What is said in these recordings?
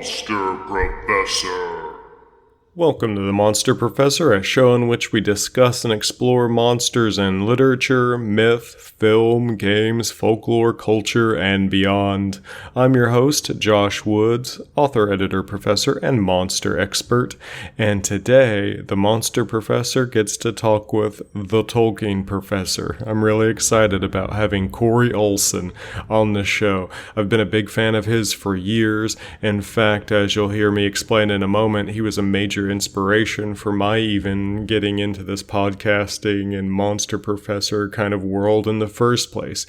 Monster Professor. Welcome to the Monster Professor, a show in which we discuss and explore monsters in literature, myth, film, games, folklore, culture, and beyond. I'm your host, Josh Woods, author, editor, professor, and monster expert. And today, the Monster Professor gets to talk with the Tolkien Professor. I'm really excited about having Corey Olsen on the show. I've been a big fan of his for years. In fact, as you'll hear me explain in a moment, he was a major inspiration for my even getting into this podcasting and Monster Professor kind of world in the first place.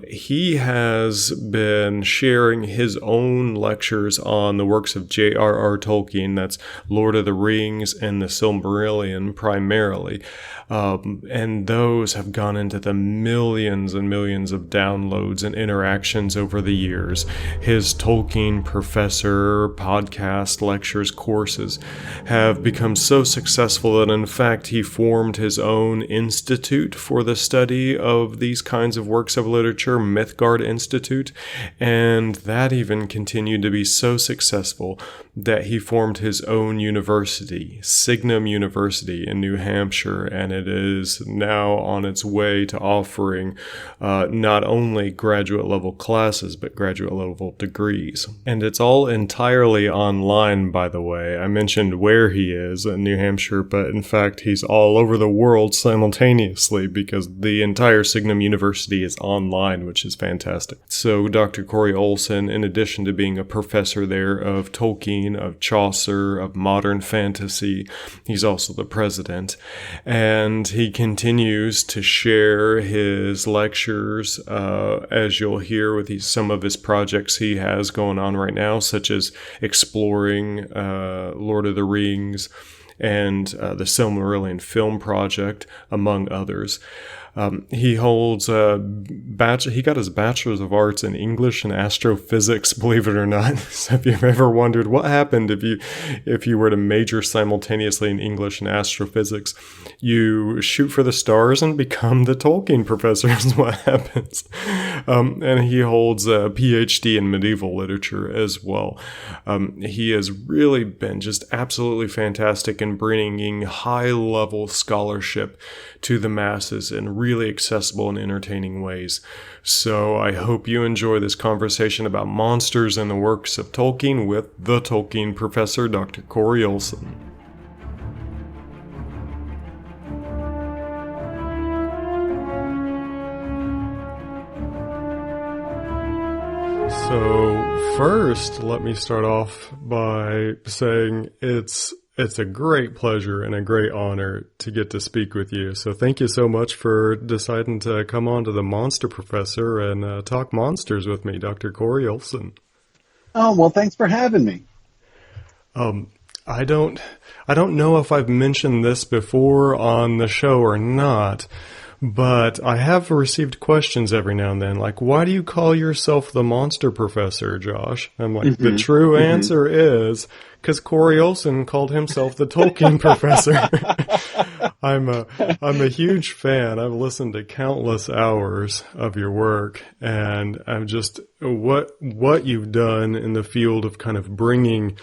He has been sharing his own lectures on the works of J.R.R. Tolkien, that's Lord of the Rings and the Silmarillion primarily. And those have gone into the millions and millions of downloads and interactions over the years. His Tolkien Professor podcast lectures courses have become so successful that in fact he formed his own institute for the study of these kinds of works of literature, Mythgard Institute, and that even continued to be so successful that he formed his own university, Signum University in New Hampshire, and it is now on its way to offering not only graduate level classes, but graduate level degrees. And it's all entirely online, by the way. I mentioned where he is in New Hampshire, but in fact, he's all over the world simultaneously because the entire Signum University is online, which is fantastic. So Dr. Corey Olsen, in addition to being a professor there of Tolkien, of Chaucer, of modern fantasy, he's also the president. And he continues to share his lectures, as you'll hear with some of his projects he has going on right now, such as exploring Lord of the Rings and the Silmarillion film project, among others. He holds he got his Bachelor's of Arts in English and Astrophysics, believe it or not. So if you've ever wondered what happened if you were to major simultaneously in English and Astrophysics, you shoot for the stars and become the Tolkien Professor is what happens. And he holds a PhD in medieval literature as well. He has really been just absolutely fantastic in bringing high-level scholarship to the masses in really accessible and entertaining ways. So I hope you enjoy this conversation about monsters and the works of Tolkien with the Tolkien Professor, Dr. Corey Olsen. So first, let me start off by saying it's a great pleasure and a great honor to get to speak with you. So thank you so much for deciding to come on to the Monster Professor and talk monsters with me, Dr. Corey Olsen. Oh, well, thanks for having me. I don't know if I've mentioned this before on the show or not, but I have received questions every now and then, like, why do you call yourself the Monster Professor, Josh? I'm like, the true answer is because Corey Olsen called himself the Tolkien Professor. I'm a huge fan. I've listened to countless hours of your work, and I'm just what you've done in the field of kind of bringing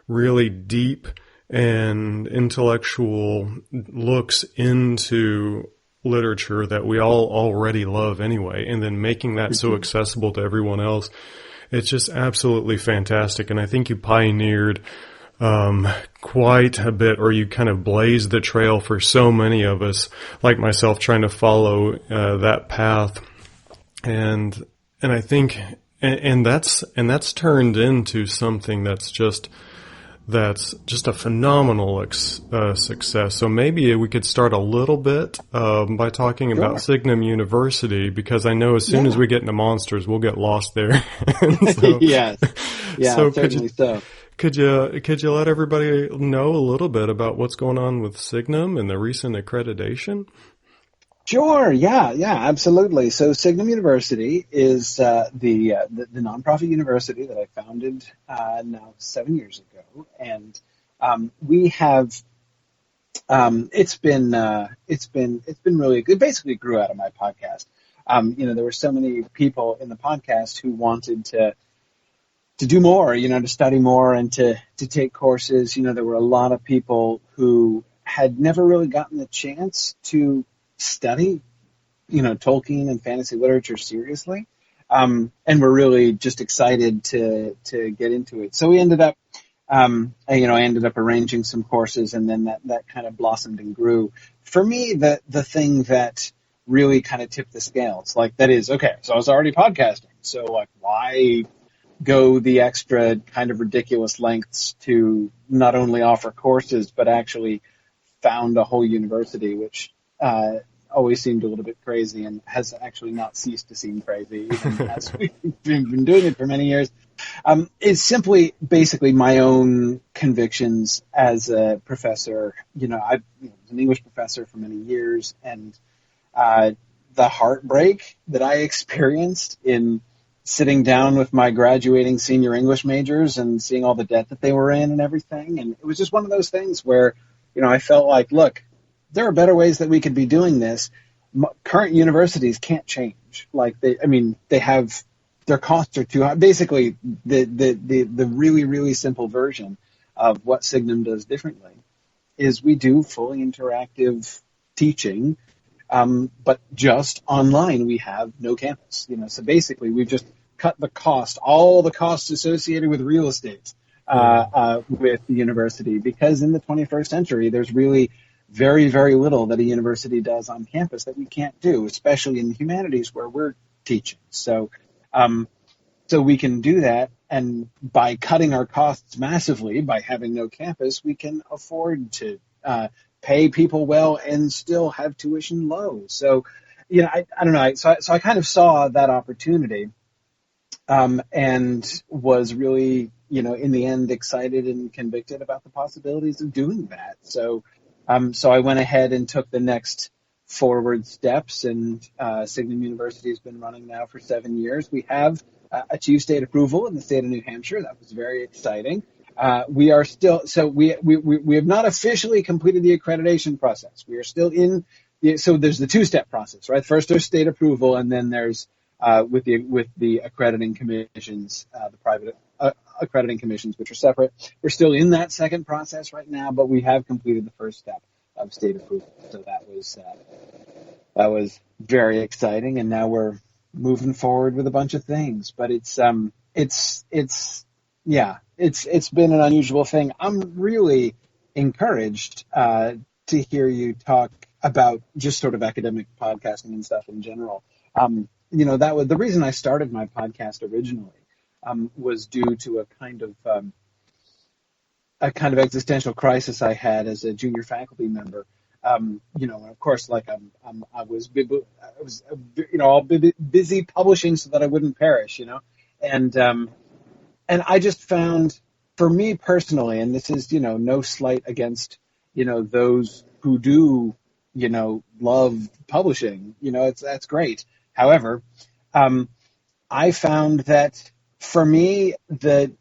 really deep and intellectual looks into literature that we all already love anyway, and then making that so accessible to everyone else. It's just absolutely fantastic. And I think you pioneered quite a bit, or you kind of blazed the trail for so many of us, like myself, trying to follow that path. And I think, and that's turned into something that's just a phenomenal success. So maybe we could start a little bit by talking about Signum University, because I know as soon as we get into monsters, we'll get lost there. So, yes. Yeah, so certainly so. Could you let everybody know a little bit about what's going on with Signum and the recent accreditation? Sure. Yeah, absolutely. So Signum University is the nonprofit university that I founded now 7 years ago, and we have it's been really good. It basically grew out of my podcast. There were so many people in the podcast who wanted to to do more, to study more and to take courses. There were a lot of people who had never really gotten the chance to study, Tolkien and fantasy literature seriously, and were really just excited to get into it. So we ended up, I ended up arranging some courses, and then that kind of blossomed and grew. For me, the thing that really kind of tipped the scales, like that is, okay, so I was already podcasting, so like why go the extra kind of ridiculous lengths to not only offer courses, but actually found a whole university, which always seemed a little bit crazy and has actually not ceased to seem crazy, even as we've been doing it for many years. It's simply basically my own convictions as a professor. I was an English professor for many years, and the heartbreak that I experienced in sitting down with my graduating senior English majors and seeing all the debt that they were in and everything. And it was just one of those things where, I felt like, look, there are better ways that we could be doing this. Current universities can't change. Like they have, their costs are too high. Basically, the really, really simple version of what Signum does differently is we do fully interactive teaching, but just online. We have no campus, so basically we've just cut all the costs associated with real estate with the university, because in the 21st century, there's really very, very little that a university does on campus that we can't do, especially in the humanities where we're teaching. So we can do that, and by cutting our costs massively, by having no campus, we can afford to pay people well and still have tuition low. So, I don't know. So I kind of saw that opportunity, and was really, in the end, excited and convicted about the possibilities of doing that. So I went ahead and took the next forward steps, and Signum University has been running now for 7 years. We have achieved state approval in the state of New Hampshire. That was very exciting. We are still, so we have not officially completed the accreditation process. We are still so there's the two-step process, right? First there's state approval, and then there's with the accrediting commissions, the private accrediting commissions, which are separate. We're still in that second process right now, but we have completed the first step of state approval. So that was very exciting, and now we're moving forward with a bunch of things. But it's been an unusual thing. I'm really encouraged to hear you talk about just sort of academic podcasting and stuff in general. That was the reason I started my podcast originally, was due to a kind of existential crisis I had as a junior faculty member. And of course, like I was all busy publishing so that I wouldn't perish, and I just found, for me personally, and this is, no slight against, those who do, love publishing, that's great. However, I found that for me, and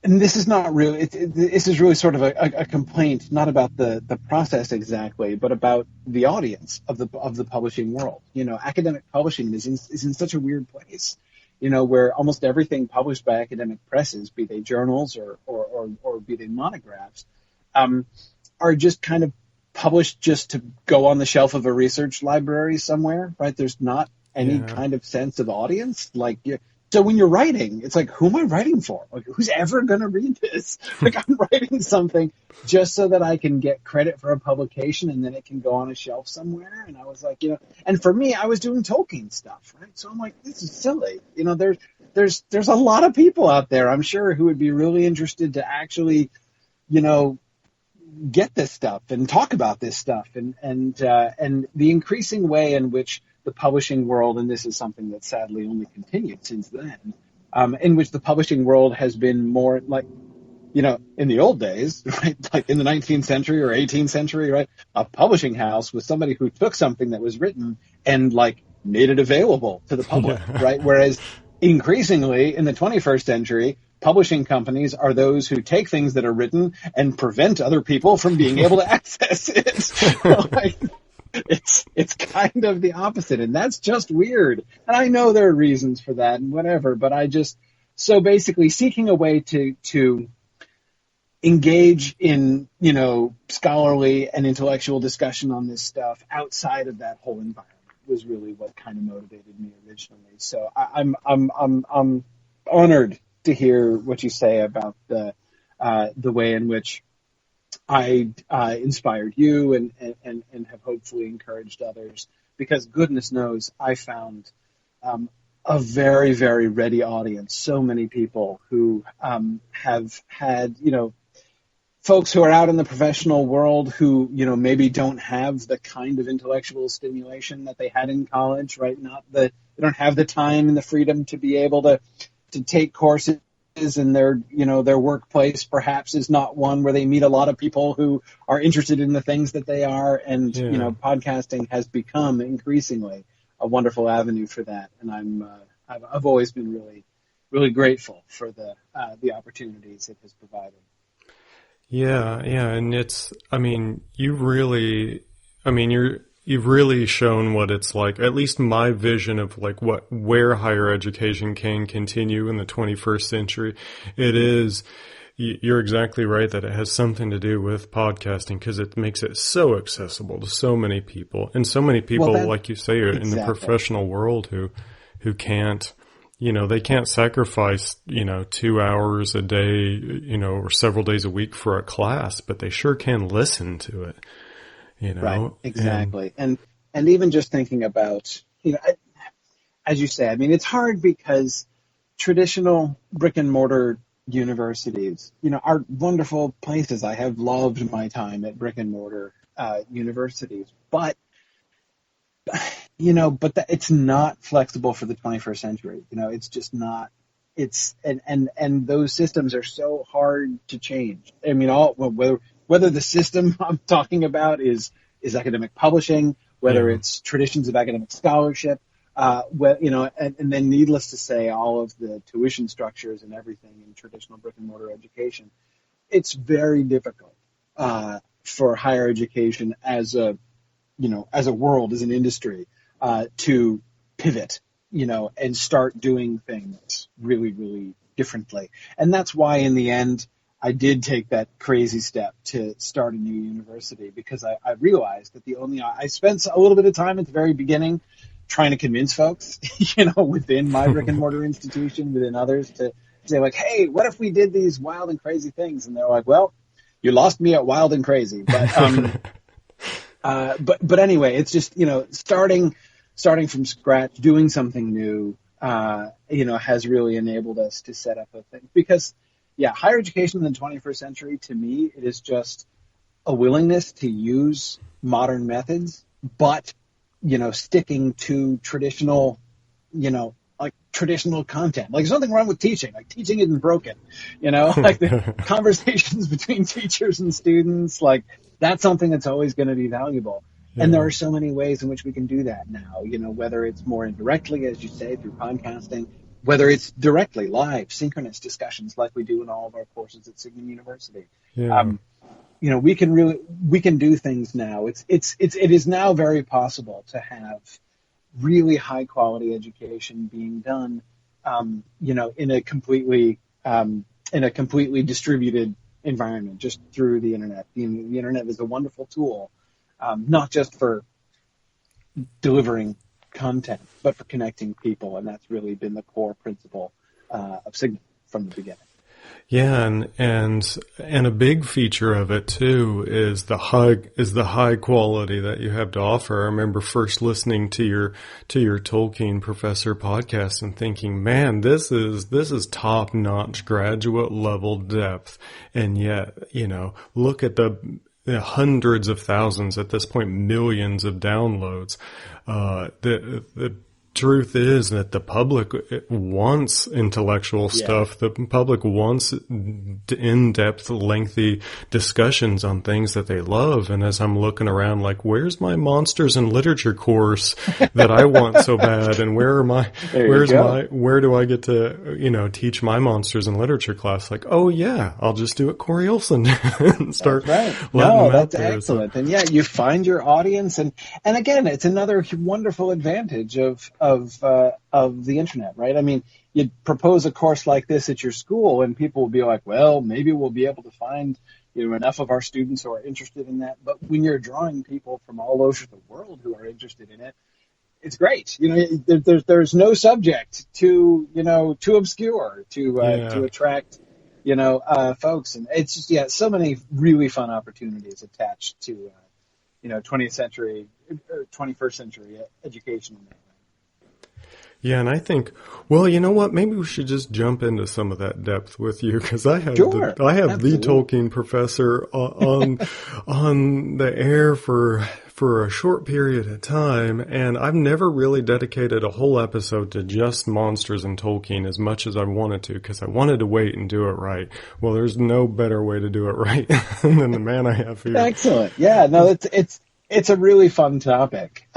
this is not really, this is really sort of a complaint, not about the process exactly, but about the audience of the publishing world. Academic publishing is in such a weird place, where almost everything published by academic presses, be they journals or be they monographs, are just kind of published just to go on the shelf of a research library somewhere, right? There's not any kind of sense of audience. So when you're writing, it's like, who am I writing for? Like, who's ever going to read this? Like, I'm writing something just so that I can get credit for a publication, and then it can go on a shelf somewhere. And I was like, and for me, I was doing Tolkien stuff, right? So I'm like, this is silly. There's a lot of people out there, I'm sure, who would be really interested to actually, get this stuff and talk about this stuff, and the increasing way in which the publishing world, and this is something that sadly only continued since then, in which the publishing world has been more like, in the old days, right, like in the 19th century or 18th century, right, a publishing house was somebody who took something that was written and like made it available to the public, right? Whereas increasingly in the 21st century, publishing companies are those who take things that are written and prevent other people from being able to access it. It's kind of the opposite, and that's just weird. And I know there are reasons for that and whatever, but I just so basically seeking a way to engage in, scholarly and intellectual discussion on this stuff outside of that whole environment was really what kind of motivated me originally. So I'm honored to hear what you say about the way in which I inspired you and have hopefully encouraged others, because goodness knows I found a very, very ready audience. So many people who have had, folks who are out in the professional world who, maybe don't have the kind of intellectual stimulation that they had in college, right? They don't have the time and the freedom to be able to take courses, and their workplace perhaps is not one where they meet a lot of people who are interested in the things that they are. And, podcasting has become increasingly a wonderful avenue for that. And I've always been really, really grateful for the opportunities it has provided. Yeah, and you've really shown what it's like, at least my vision of like where higher education can continue in the 21st century. You're exactly right that it has something to do with podcasting, because it makes it so accessible to so many people, and so many people, like you say, are in the professional world who can't, they can't sacrifice, 2 hours a day, or several days a week for a class, but they sure can listen to it, Right, exactly. And even just thinking about, as you say, it's hard because traditional brick and mortar universities, are wonderful places. I have loved my time at brick and mortar universities, but it's not flexible for the 21st century. It's just not. It's and those systems are so hard to change. Whether the system I'm talking about is academic publishing, whether it's traditions of academic scholarship, and then needless to say, all of the tuition structures and everything in traditional brick and mortar education, it's very difficult for higher education as a world, as an industry, to pivot, and start doing things really, really differently. And that's why in the end, I did take that crazy step to start a new university, because I realized that I spent a little bit of time at the very beginning trying to convince folks, within my brick and mortar institution, within others, to say like, hey, what if we did these wild and crazy things? And they're like, well, you lost me at wild and crazy. But, but anyway, it's just, starting from scratch, doing something new, has really enabled us to set up a thing. Because, higher education in the 21st century, to me, it is just a willingness to use modern methods, but, sticking to traditional, traditional content. Like, there's nothing wrong with teaching. Like, teaching isn't broken, like the conversations between teachers and students, like, that's something that's always going to be valuable. Yeah. And there are so many ways in which we can do that now, whether it's more indirectly, as you say, through podcasting, whether it's directly live, synchronous discussions like we do in all of our courses at Signum University. Yeah. We can do things now. It is now very possible to have really high quality education being done, in a completely distributed environment, just through the internet. The internet is a wonderful tool, not just for delivering content, but for connecting people, and that's really been the core principle of Signum from the beginning. Yeah, and a big feature of it too is the high quality that you have to offer. I remember first listening to your Tolkien Professor podcast and thinking, man, this is top notch graduate level depth, and yet look at the hundreds of thousands, at this point millions of downloads. The truth is that the public wants intellectual stuff. The public wants in-depth, lengthy discussions on things that they love. And as I'm looking around, like, where's my monsters and literature course that I want so bad? And where do I get to, teach my monsters and literature class? Like, oh yeah, I'll just do it Corey Olsen and start. That's right. No, that's excellent. And yeah, you find your audience, and again, it's another wonderful advantage of the internet, right? I mean, you propose a course like this at your school, and people will be like, well, maybe we'll be able to find enough of our students who are interested in that. But when you're drawing people from all over the world who are interested in it, it's great. There's no subject too obscure to attract folks, and it's just so many really fun opportunities attached to 20th century or 21st century education. Yeah, and I think, well, you know what? Maybe we should just jump into some of that depth with you, because I have the Tolkien professor on the air for a short period of time, and I've never really dedicated a whole episode to just monsters and Tolkien as much as I wanted to, because I wanted to wait and do it right. Well, there's no better way to do it right than the man I have here. Excellent. Yeah, no, it's a really fun topic.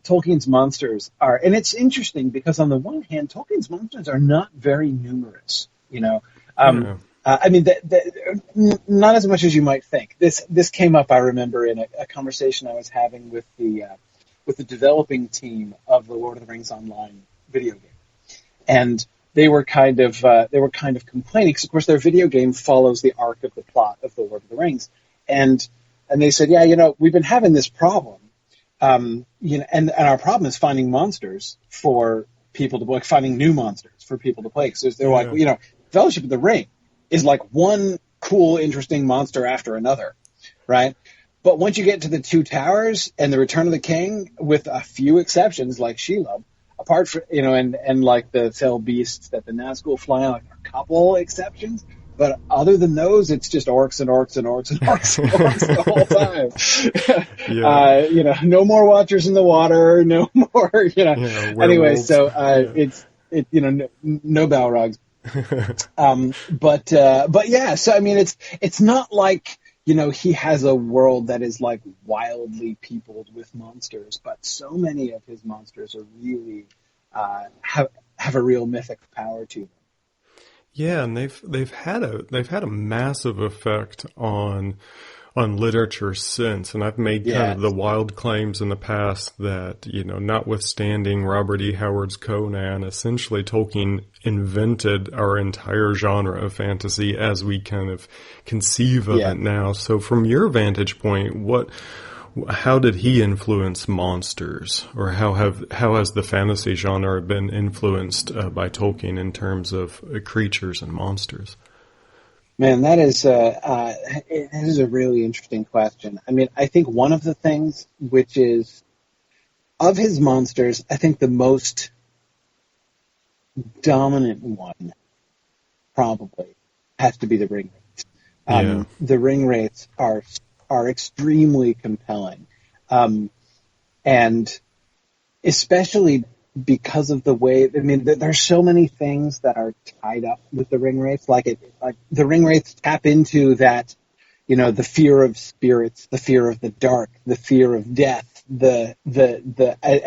Tolkien's monsters are, and it's interesting because on the one hand, Tolkien's monsters are not very numerous. Not as much as you might think. This came up, I remember, in a conversation I was having with the developing team of the Lord of the Rings Online video game, and they were kind of complaining because, of course, their video game follows the arc of the plot of the Lord of the Rings, and they said, we've been having this problem. And our problem is finding monsters for people to play, finding new monsters for people to play. So they're like, Fellowship of the Ring is like one cool, interesting monster after another, right? But once you get to the Two Towers and the Return of the King, with a few exceptions like Shelob, apart from and like the fell beasts that the Nazgul fly on, like a couple exceptions. But other than those, it's just orcs and orcs and orcs and orcs and orcs the whole time. No more Watchers in the water, no more, Anyway, so no Balrogs. But yeah, so I mean, it's not like he has a world that is like wildly peopled with monsters, but so many of his monsters are really have a real mythic power to them. Yeah, and they've had a massive effect on literature since, and I've made kind of the wild claims in the past that, notwithstanding Robert E. Howard's Conan, essentially Tolkien invented our entire genre of fantasy as we kind of conceive of it now. So from your vantage point, how did he influence monsters, or how has the fantasy genre been influenced by Tolkien in terms of creatures and monsters? Man, that is it is a really interesting question. I mean, I think one of the things which is of his monsters, I think the most dominant one probably has to be the ring wraiths. The ring wraiths are extremely compelling, and especially because of the way, I mean, there's so many things that are tied up with the ring wraiths. Like the ring wraiths tap into that, the fear of spirits, the fear of the dark, the fear of death, and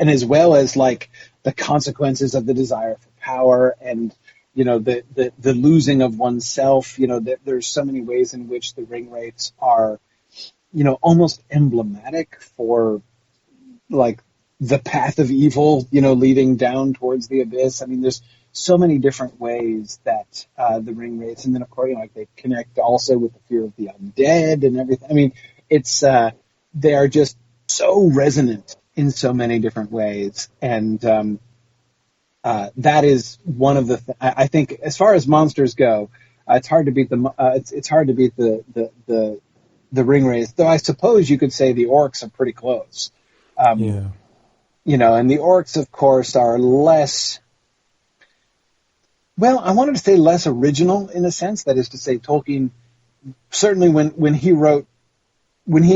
as well as like the consequences of the desire for power and the losing of oneself. There's so many ways in which the ring wraiths are almost emblematic for like the path of evil, leading down towards the abyss. I mean, there's so many different ways that the ring wraiths, and then of course, they connect also with the fear of the undead and everything. I mean, it's they are just so resonant in so many different ways, and that is one of the. I think, as far as monsters go, it's hard to beat it's hard to beat the ring wraiths. Though I suppose you could say the orcs are pretty close. And the orcs, of course, are less, well, I wanted to say less original in a sense. That is to say, Tolkien, certainly when he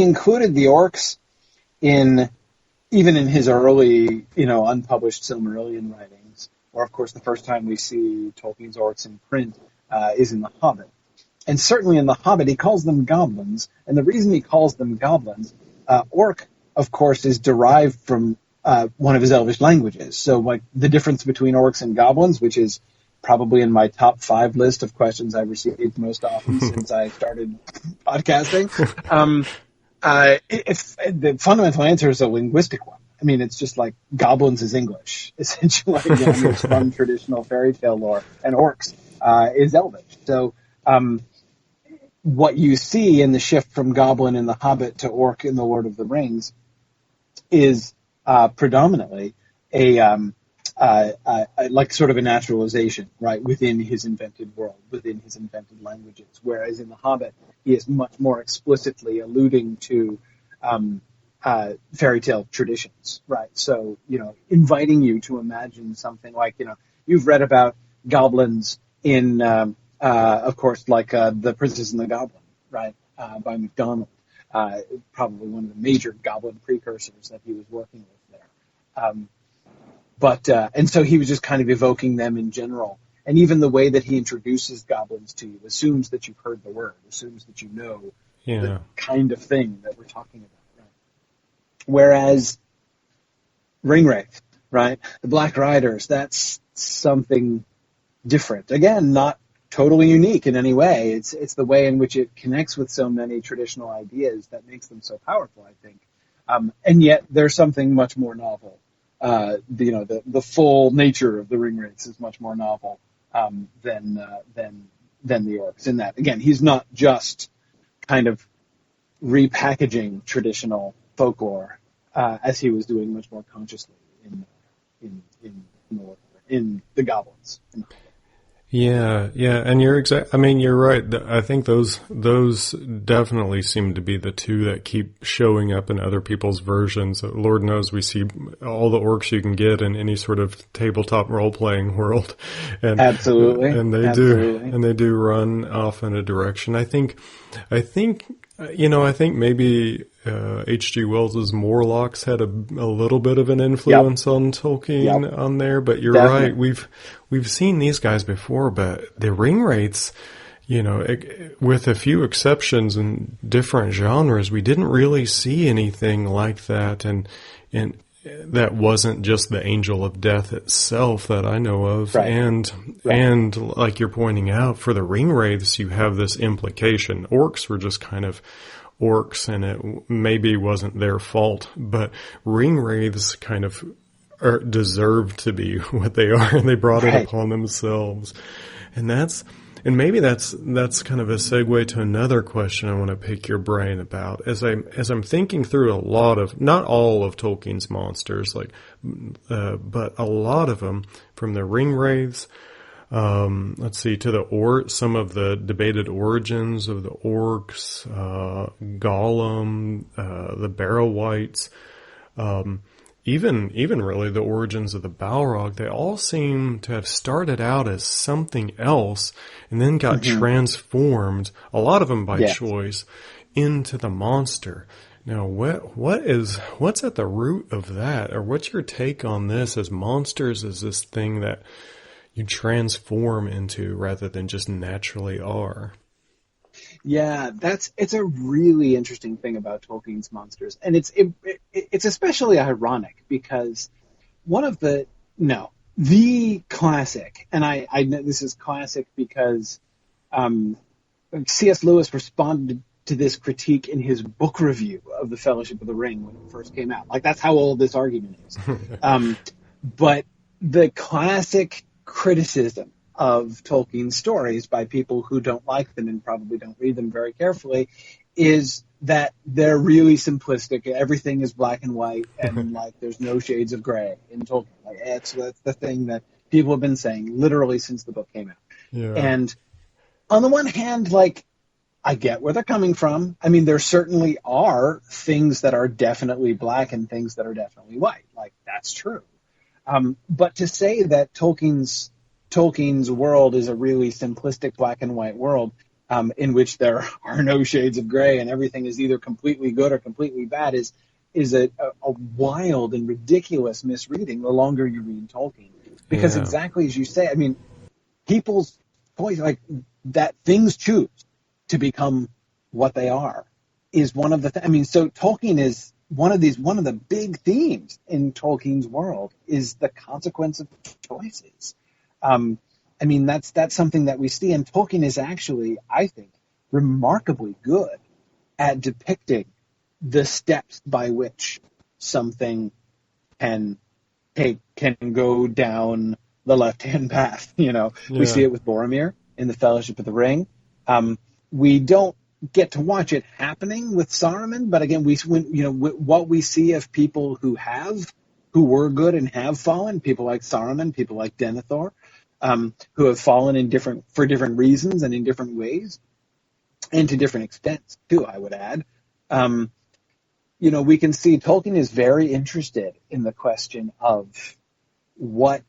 included the orcs in even in his early, unpublished Silmarillion writings, or of course the first time we see Tolkien's orcs in print is in The Hobbit. And certainly in The Hobbit, he calls them goblins. And the reason he calls them goblins, orc, of course, is derived from one of his Elvish languages. So, like, the difference between orcs and goblins, which is probably in my top 5 list of questions I've received most often since I started podcasting. The fundamental answer is a linguistic one. I mean, it's just like goblins is English, essentially. It's from traditional fairy tale lore, and orcs is Elvish. So, what you see in the shift from goblin in The Hobbit to orc in The Lord of the Rings is predominantly like sort of a naturalization, right, within his invented world, within his invented languages. Whereas in The Hobbit, he is much more explicitly alluding to fairy tale traditions, right? So, inviting you to imagine something like, you've read about goblins in, of course, like The Princess and the Goblin, right, by MacDonald, probably one of the major goblin precursors that he was working with there. And so he was just kind of evoking them in general. And even the way that he introduces goblins to you assumes that you've heard the word, assumes that you know the kind of thing that we're talking about. Right? Whereas Ringwraith, right, the Black Riders, that's something different. Again, not totally unique in any way. It's the way in which it connects with so many traditional ideas that makes them so powerful, I think. And yet there's something much more novel. The full nature of the Ringwraiths is much more novel than the orcs. In that, again, he's not just kind of repackaging traditional folklore as he was doing much more consciously in the goblins. Yeah, and you're I mean, you're right. I think those definitely seem to be the two that keep showing up in other people's versions. Lord knows we see all the orcs you can get in any sort of tabletop role playing world, and absolutely, and they do run off in a direction. I think maybe H.G. Wells's Morlocks had a little bit of an influence on Tolkien on there, but you're definitely. right. We've seen these guys before, but the Ringwraiths, with a few exceptions in different genres, we didn't really see anything like that, and that wasn't just the Angel of Death itself that I know of. Right. And like you're pointing out, for the Ringwraiths, you have this implication. Orcs were just kind of orcs, and it maybe wasn't their fault, but Ringwraiths kind of deserve to be what they are, and they brought it upon themselves. And maybe that's kind of a segue to another question I want to pick your brain about. As I'm thinking through a lot of, not all of Tolkien's monsters, but a lot of them, from the Ringwraiths, let's see, to some of the debated origins of the orcs, Gollum, the Barrow-wights, even really the origins of the Balrog, they all seem to have started out as something else and then got transformed, a lot of them by choice, into the monster. Now, what's at the root of that? Or what's your take on this as monsters as this thing that you transform into rather than just naturally are? Yeah, it's a really interesting thing about Tolkien's monsters, and it's especially ironic because the classic, and I know this is classic because C.S. Lewis responded to this critique in his book review of The Fellowship of the Ring when it first came out. Like, that's how old this argument is. But the classic criticism of Tolkien's stories by people who don't like them and probably don't read them very carefully is that they're really simplistic. Everything is black and white, and like there's no shades of gray in Tolkien. Like, that's the thing that people have been saying literally since the book came out. Yeah. And on the one hand, like, I get where they're coming from. I mean, there certainly are things that are definitely black and things that are definitely white. Like, that's true. But to say that Tolkien's world is a really simplistic black and white world in which there are no shades of gray and everything is either completely good or completely bad is a wild and ridiculous misreading the longer you read Tolkien. Because exactly as you say, I mean, people's choice, like that things choose to become what they are, is one of the. I mean, so Tolkien is one of the big themes in Tolkien's world is the consequence of choices. I mean, that's something that we see, and Tolkien is actually, I think, remarkably good at depicting the steps by which something can go down the left-hand path. We see it with Boromir in the Fellowship of the Ring. We don't get to watch it happening with Saruman, but again, what we see of people who were good and have fallen, people like Saruman, people like Denethor, who have fallen for different reasons and in different ways, and to different extents too, I would add. We can see Tolkien is very interested in the question of what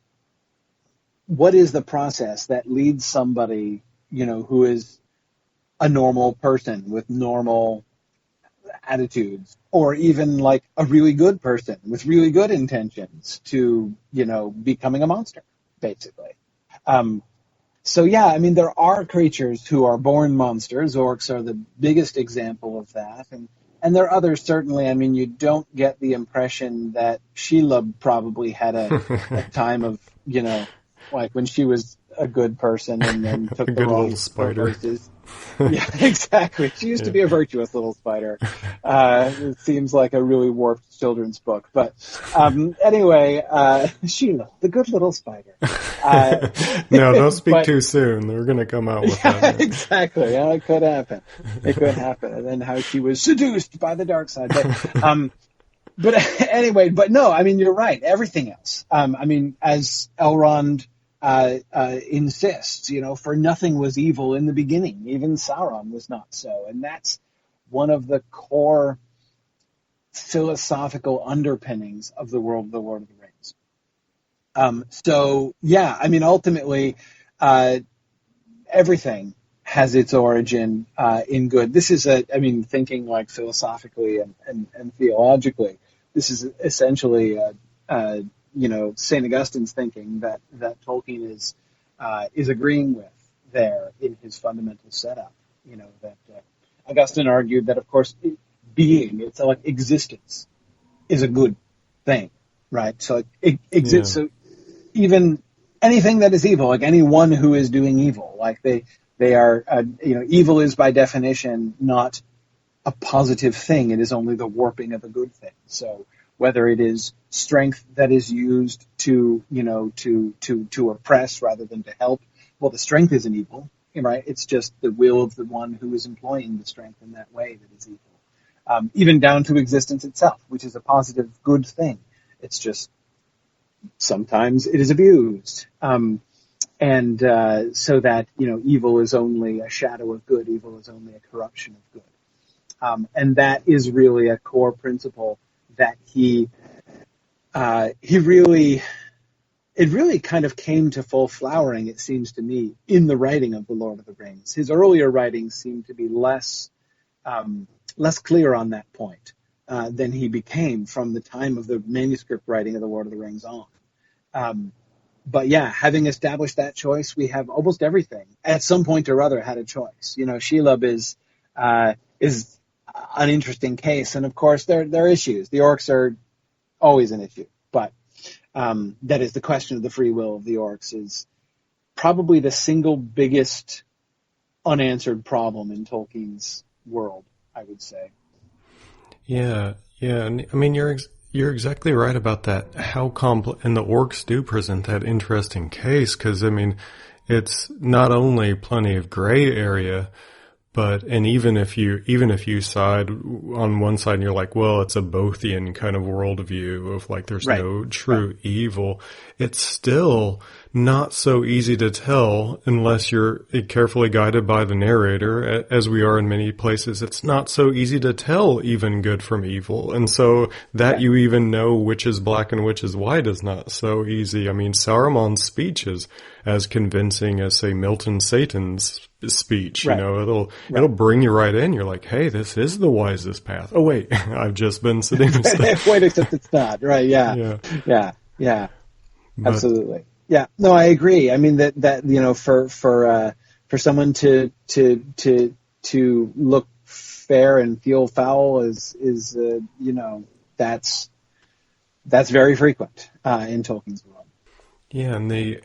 is the process that leads somebody, who is a normal person with normal attitudes, or even like a really good person with really good intentions to, becoming a monster, basically. So yeah, I mean, there are creatures who are born monsters. Orcs are the biggest example of that. And there are others, certainly. I mean, you don't get the impression that Shelob probably had a time of, like when she was a good person and then took the wrong choices. Yeah, exactly. She used to be a virtuous little spider. It seems like a really warped children's book. But anyway, Sheila, the good little spider. No, don't speak too soon. They're going to come out with that. Exactly. Yeah, it could happen. And then how she was seduced by the dark side. But anyway, but no, I mean, you're right. Everything else. I mean, as Elrond insists, for nothing was evil in the beginning. Even Sauron was not so. And that's one of the core philosophical underpinnings of the world of the Lord of the Rings. So, yeah, I mean, ultimately, everything has its origin in good. This is thinking like philosophically and theologically, this is essentially St. Augustine's thinking that Tolkien is agreeing with there in his fundamental setup. That Augustine argued that, of course, being, it's like existence, is a good thing, right? So it exists. So even anything that is evil, like anyone who is doing evil, like they are, evil is by definition not a positive thing. It is only the warping of a good thing. So whether it is strength that is used to oppress rather than to help, well, the strength isn't evil, right? It's just the will of the one who is employing the strength in that way that is evil. Even down to existence itself, which is a positive, good thing. It's just sometimes it is abused. So that, evil is only a shadow of good. Evil is only a corruption of good. And that is really a core principle that it really kind of came to full flowering, it seems to me, in the writing of The Lord of the Rings. His earlier writings seem to be less clear on that point than he became from the time of the manuscript writing of The Lord of the Rings on. But yeah, having established that choice, we have almost everything at some point or other had a choice. Shelob is an interesting case, and of course there are issues. The orcs are always an issue, but that is the question of the free will of the orcs is probably the single biggest unanswered problem in Tolkien's world, I would say. Yeah. And I mean, you're exactly right about that. How complex, and the orcs do present that interesting case because I mean, it's not only plenty of gray area. And even if you side on one side and you're like, well, it's a Bothian kind of worldview of like there's no true evil, it's still not so easy to tell unless you're carefully guided by the narrator, as we are in many places. It's not so easy to tell even good from evil. And so that you even know which is black and which is white is not so easy. I mean, Saruman's speech is as convincing as, say, Milton Satan's speech. Right. It'll bring you right in. You're like, hey, this is the wisest path. Oh wait, I've just been sitting. Wait, except it's not. Right? Yeah. Yeah. Yeah. But, Absolutely. Yeah. No, I agree. I mean that for someone to look fair and feel foul is that's very frequent in Tolkien's world. yeah, and the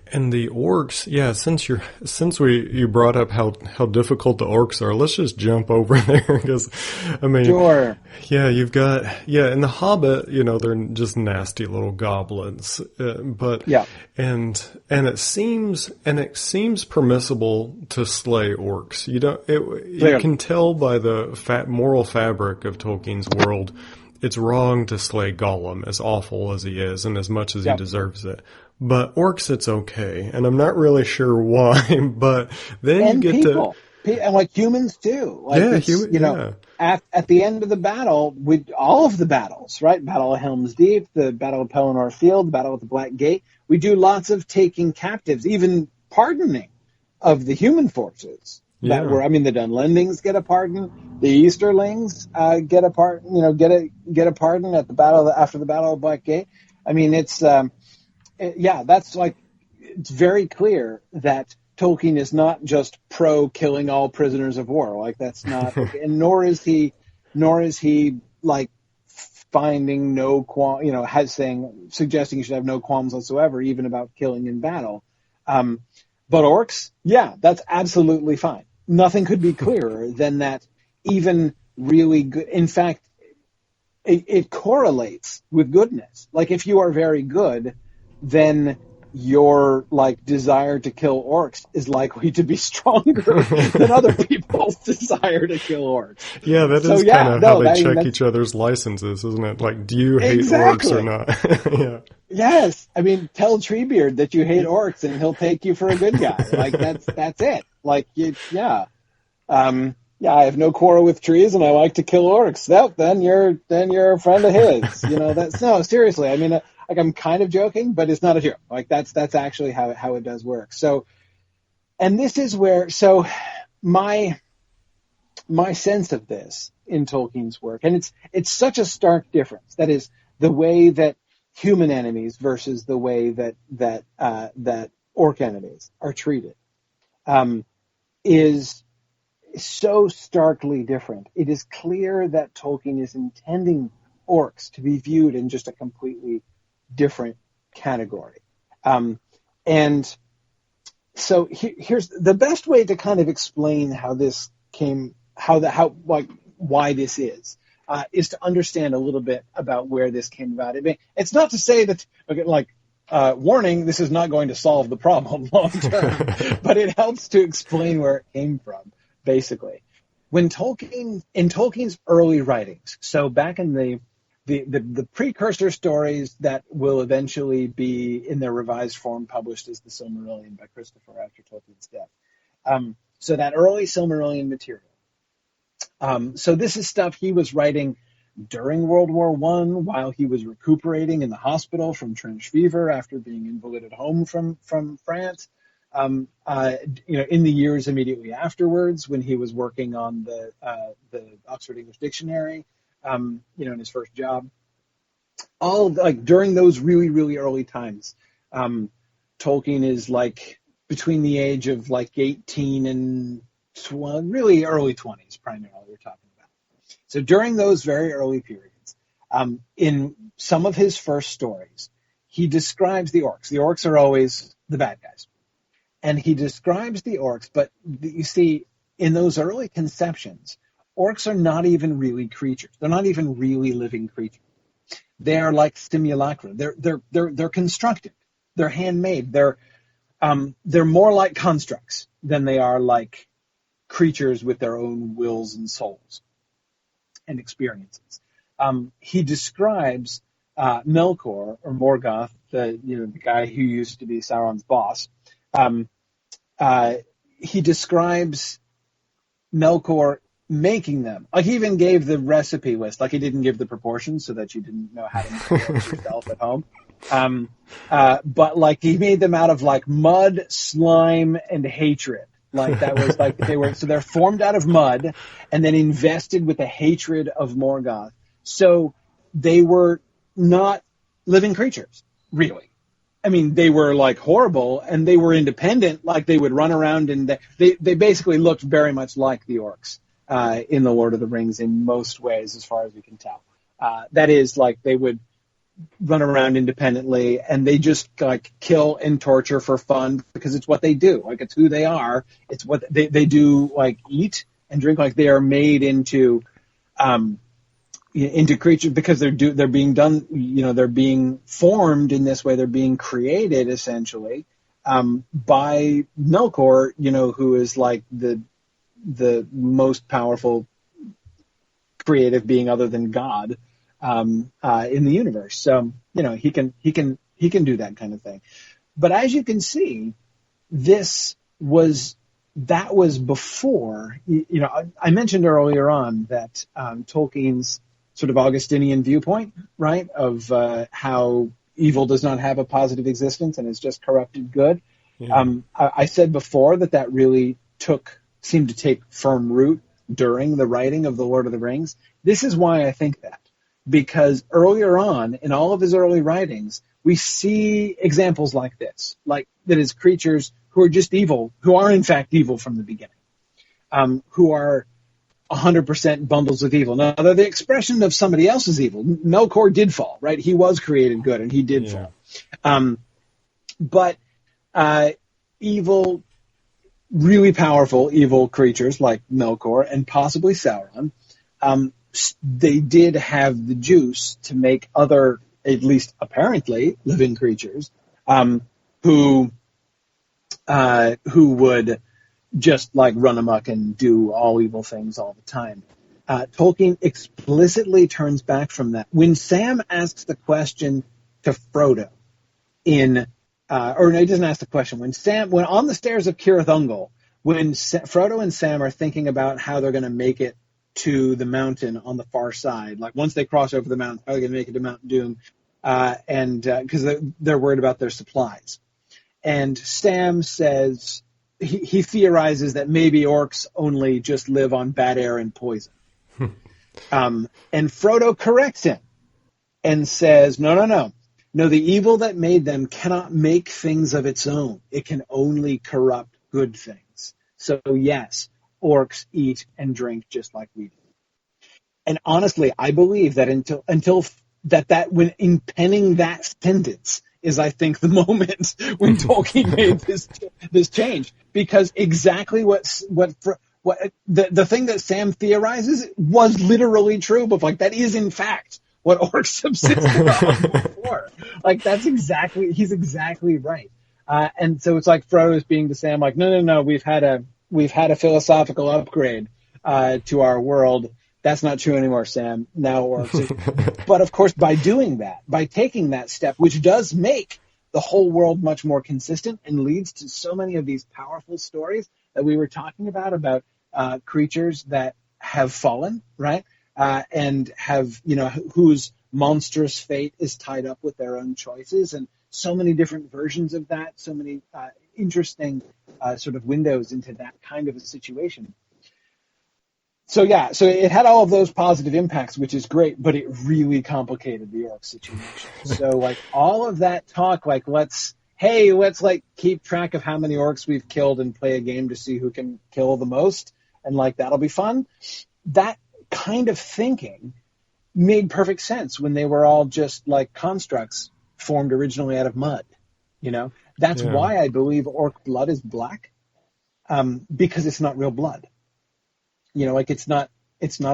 orcs. Yeah, since you brought up how difficult the orcs are, let's just jump over there because, I mean, Sure. yeah, you've got in the Hobbit, they're just nasty little goblins, but Yeah. and it seems permissible to slay orcs. You can tell by the moral fabric of Tolkien's world. It's wrong to slay Gollum, as awful as he is, and as much as he deserves it. But orcs, it's okay, and I'm not really sure why. But then And you get people. And like humans too. Like at the end of the battle, with all of the battles, right? Battle of Helm's Deep, the Battle of Pelennor Field, the Battle of the Black Gate. We do lots of taking captives, even pardoning of the human forces. Yeah. The Dunlendings get a pardon, the Easterlings get a pardon, get a pardon at the after the Battle of Black Gate. I mean, it's very clear that Tolkien is not just pro killing all prisoners of war. Like that's not, and nor is he like finding no suggesting you should have no qualms whatsoever, even about killing in battle. But orcs, yeah, that's absolutely fine. Nothing could be clearer than that. Even really good, in fact, it correlates with goodness. Like if you are very good, then your desire to kill orcs is likely to be stronger than other people's desire to kill orcs. Yeah, that is kind of how they check each other's licenses, isn't it? Like, do you hate orcs or not? Yeah. Yes, I mean, tell Treebeard that you hate orcs, and he'll take you for a good guy. Like that's it. Like, I have no quarrel with trees, and I like to kill orcs. Well, then you're a friend of his. No, seriously. I mean, I'm kind of joking, but it's not a joke. Like that's actually how it does work. So, and this is where my sense of this in Tolkien's work, and it's such a stark difference. That is the way that human enemies versus the way that orc enemies are treated is so starkly different. It is clear that Tolkien is intending orcs to be viewed in just a completely different category. And so here's the best way to kind of explain how this came, why this is to understand a little bit about where this came about. It's not to say that, warning, this is not going to solve the problem long term, but it helps to explain where it came from, basically. In Tolkien's early writings, so back in the precursor stories that will eventually be in their revised form published as the Silmarillion by Christopher after Tolkien's death. So that early Silmarillion material. So this is stuff he was writing during World War I while he was recuperating in the hospital from trench fever after being invalided home from France. In the years immediately afterwards when he was working on the Oxford English Dictionary, in his first job. All during those really, really early times, Tolkien is between the age of 18 and really early 20s primarily we're talking about. So during those very early periods, in some of his first stories, he describes the orcs. The orcs are always the bad guys. And he describes the orcs, but you see, in those early conceptions, orcs are not even really creatures. They're not even really living creatures. They are like simulacra. They're constructed. They're handmade. They're more like constructs than they are like creatures with their own wills and souls and experiences. He describes Melkor or Morgoth, the guy who used to be Sauron's boss. He describes Melkor making them. He even gave the recipe list. He didn't give the proportions so that you didn't know how to make it yourself at home. But he made them out of mud, slime, and hatred. Like that was like they're formed out of mud and then invested with a hatred of Morgoth. So they were not living creatures, really. I mean, they were like horrible and they were independent, like they would run around and they basically looked very much like the orcs in the Lord of the Rings in most ways, as far as we can tell. That is, like, they would run around independently and they just like kill and torture for fun because it's what they do. Like, it's who they are. It's what they do, like eat and drink. Like, they are made into creatures because they're being done, they're being formed in this way. They're being created essentially by Melkor, who is like the most powerful creative being other than God in the universe. So, he can do that kind of thing. But as you can see, that was before, I mentioned earlier on that Tolkien's sort of Augustinian viewpoint, right, of how evil does not have a positive existence and is just corrupted good. Yeah. I said before that really seemed to take firm root during the writing of The Lord of the Rings. This is why I think that. Because earlier on, in all of his early writings, we see examples like this, like that is creatures who are just evil, who are in fact evil from the beginning, who are 100% bundles of evil. Now, they're the expression of somebody else's evil. Melkor did fall, right? He was created good, and he did fall. But evil, really powerful evil creatures like Melkor and possibly Sauron, they did have the juice to make other, at least apparently, living creatures who would just like run amok and do all evil things all the time. Tolkien explicitly turns back from that. When Sam asks the question to Frodo he doesn't ask the question. When on the stairs of Cirith Ungol, when Frodo and Sam are thinking about how they're going to make it to the mountain on the far side, like once they cross over the mountain, how are they going to make it to Mount Doom? Because they're worried about their supplies. And Sam says, he theorizes that maybe orcs only just live on bad air and poison. And Frodo corrects him and says, no. No, the evil that made them cannot make things of its own. It can only corrupt good things. So yes, orcs eat and drink just like we do. And honestly, I believe that until when in penning that sentence is, I think, the moment when Tolkien made this change, because exactly what the thing that Sam theorizes was literally true, but like that is in fact what orcs subsisted on before. Like he's exactly right. And so it's like Frodo's being to Sam, like, no, we've had a philosophical upgrade to our world. That's not true anymore, Sam. Now orcs. But of course, by doing that, by taking that step, which does make the whole world much more consistent and leads to so many of these powerful stories that we were talking about creatures that have fallen, right? And have, whose monstrous fate is tied up with their own choices, and so many different versions of that, so many interesting sort of windows into that kind of a situation. So it had all of those positive impacts, which is great, but it really complicated the orc situation. So like all of that talk, like let's like keep track of how many orcs we've killed and play a game to see who can kill the most, and like that'll be fun. That kind of thinking made perfect sense when they were all just like constructs formed originally out of mud. That's why I believe orc blood is black, because it's not real blood. It's not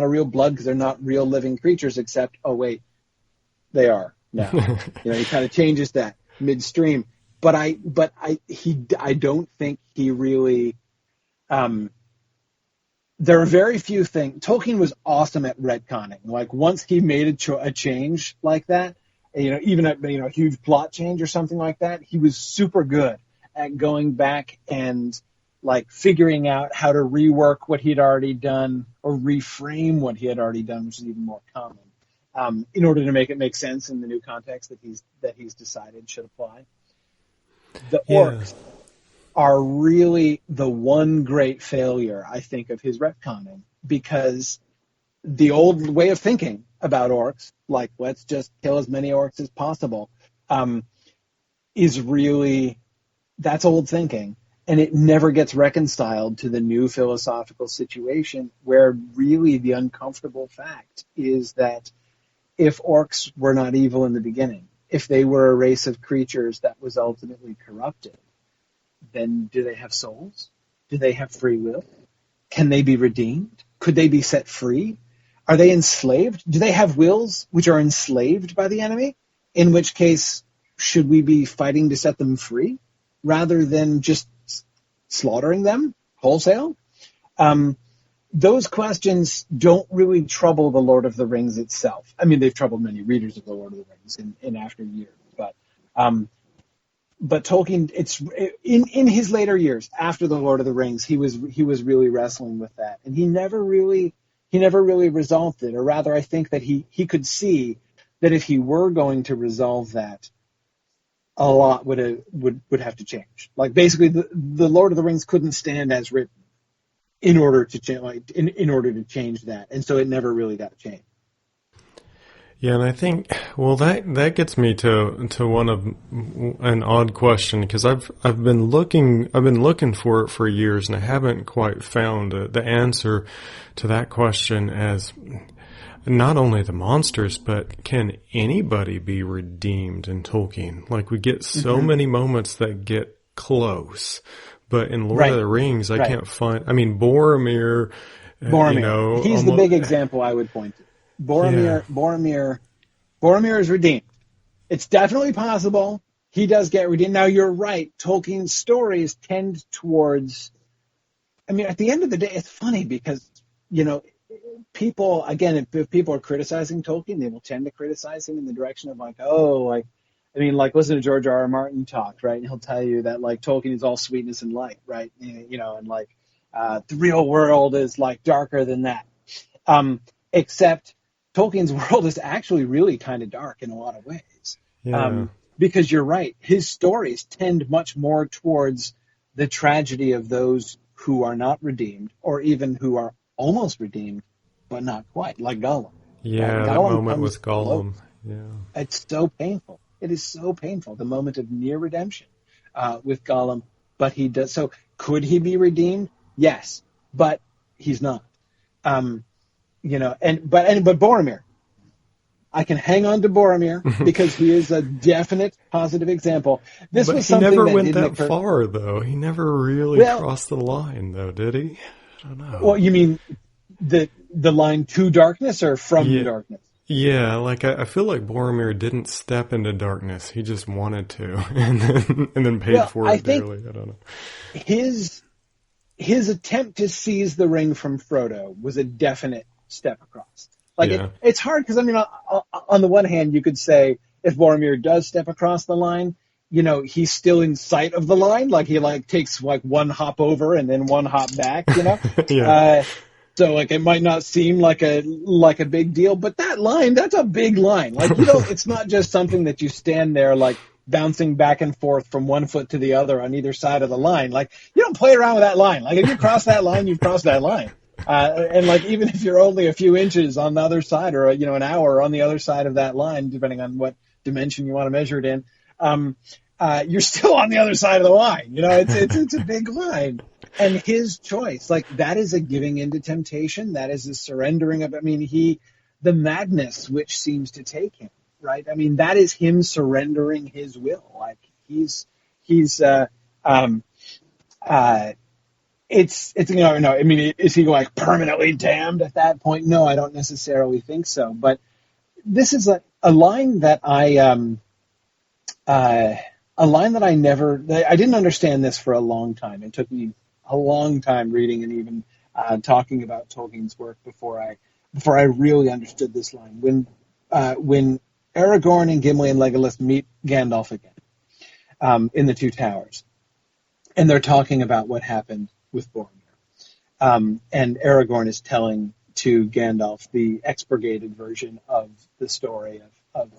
a real blood because they're not real living creatures, except, oh wait, they are now. He kind of changes that midstream. But I don't think he really, there are very few things. Tolkien was awesome at retconning. Like once he made a change like that, even a huge plot change or something like that, he was super good at going back and like figuring out how to rework what he'd already done or reframe what he had already done, which is even more common, in order to make it make sense in the new context that he's decided should apply. The orcs are really the one great failure, I think, of his retconning, because the old way of thinking about orcs, like let's just kill as many orcs as possible, is really, that's old thinking. And it never gets reconciled to the new philosophical situation where really the uncomfortable fact is that if orcs were not evil in the beginning, if they were a race of creatures that was ultimately corrupted, then do they have souls? Do they have free will? Can they be redeemed? Could they be set free? Are they enslaved? Do they have wills which are enslaved by the enemy? In which case, should we be fighting to set them free rather than just slaughtering them wholesale? Those questions don't really trouble the Lord of the Rings itself. I mean, they've troubled many readers of the Lord of the Rings in after years, but Tolkien, it's in his later years after the Lord of the Rings, he was really wrestling with that, and he never really resolved it. Or rather, I think that he could see that if he were going to resolve that, a lot would have to change. Like basically, the Lord of the Rings couldn't stand as written in order to change, in order to change that, and so it never really got changed. Yeah, and I think, well, that gets me to one of an odd question, because I've been looking for it for years, and I haven't quite found the answer to that question, as not only the monsters, but can anybody be redeemed in Tolkien? Like, we get so many moments that get close, but in Lord of the Rings, I can't find. I mean, Boromir, he's the big example I would point to. Boromir is redeemed. It's definitely possible. He does get redeemed. Now, you're right. Tolkien's stories tend towards, I mean, at the end of the day, it's funny because, people, again, if people are criticizing Tolkien, they will tend to criticize him in the direction of listen to George R.R. Martin talk, right? And he'll tell you that, like, Tolkien is all sweetness and light, right? The real world is, like, darker than that. Except Tolkien's world is actually really kind of dark in a lot of ways. Yeah. Because you're right, his stories tend much more towards the tragedy of those who are not redeemed, or even who are almost redeemed, but not quite, like Gollum. Yeah, right? that Gollum moment with Gollum. Close. Yeah. It's so painful. It is so painful, the moment of near redemption with Gollum. But he does. So could he be redeemed? Yes, but he's not. But Boromir, I can hang on to Boromir because he is a definite positive example. But was something he never that went that occur. far, though. He never really crossed the line, though, did he? I don't know. Well, you mean the line to darkness or from darkness? Yeah, like I feel like Boromir didn't step into darkness. He just wanted to, and then paid for it dearly. I don't know. His attempt to seize the ring from Frodo was a definite step across. It's hard because, I mean, on the one hand, you could say if Boromir does step across the line, he's still in sight of the line. Like, he takes one hop over and then one hop back, Yeah. So it might not seem like a big deal, but that line, that's a big line. It's not just something that you stand there bouncing back and forth from one foot to the other on either side of the line. You don't play around with that line. If you cross that line, you've crossed that line. Even if you're only a few inches on the other side, or an hour on the other side of that line, depending on what dimension you want to measure it in, you're still on the other side of the line. It's a big line. And his choice, that is a giving into temptation. That is a surrendering of. The madness which seems to take him. Right. That is him surrendering his will. It's is he permanently damned at that point? No, I don't necessarily think so. But this is a line that I didn't understand this for a long time. It took me a long time reading and even talking about Tolkien's work before I really understood this line. When Aragorn and Gimli and Legolas meet Gandalf again in the Two Towers, and they're talking about what happened with Boromir. And Aragorn is telling to Gandalf the expurgated version of the story of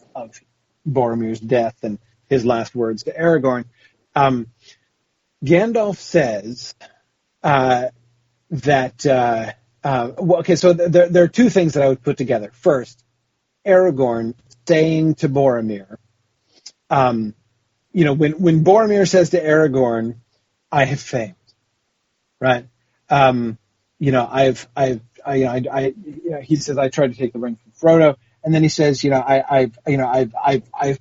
Boromir's death and his last words to Aragorn. Gandalf says so there are two things that I would put together. First, Aragorn saying to Boromir, when Boromir says to Aragorn, "I have failed," right? He says, "I tried to take the ring from Frodo," and then he says, I've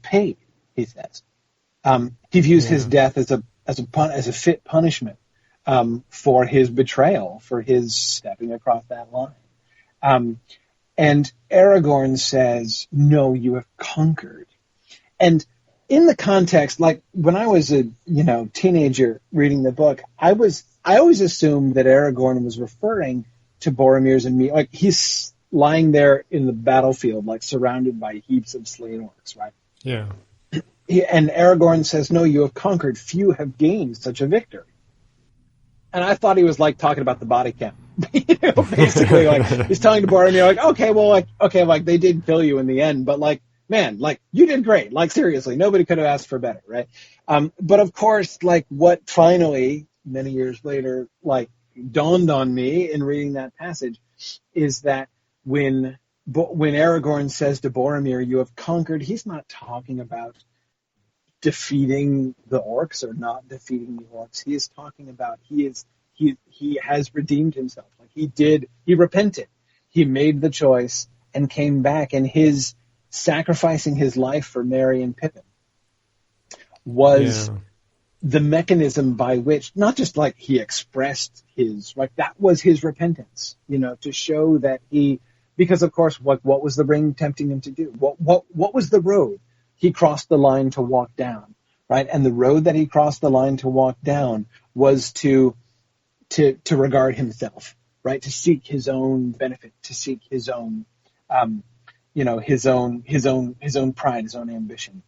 paid." He says, he views his Yeah. death as a fit punishment for his betrayal, for his stepping across that line. And Aragorn says, "No, you have conquered." And in the context, like when I was a teenager reading the book, I always assumed that Aragorn was referring to Boromir's and me, like he's lying there in the battlefield, like surrounded by heaps of slain orcs, right? Yeah. And Aragorn says, "No, you have conquered. Few have gained such a victory." And I thought he was like talking about the body count. Basically, like he's telling to Boromir, like they did kill you in the end, but like, man, like you did great. Like seriously, nobody could have asked for better, right? But of course, like what finally, many years later, like dawned on me in reading that passage is that when Aragorn says to Boromir, "You have conquered," he's not talking about defeating the orcs or not defeating the orcs. He is talking about he has redeemed himself. Like he repented. He made the choice and came back, and his sacrificing his life for Merry and Pippin was Yeah. the mechanism by which not just like he expressed that was his repentance, to show that because of course what was the ring tempting him to do? What was the road he crossed the line to walk down, right? And the road that he crossed the line to walk down was to regard himself, right? To seek his own benefit, to seek his own, his own pride, his own ambition,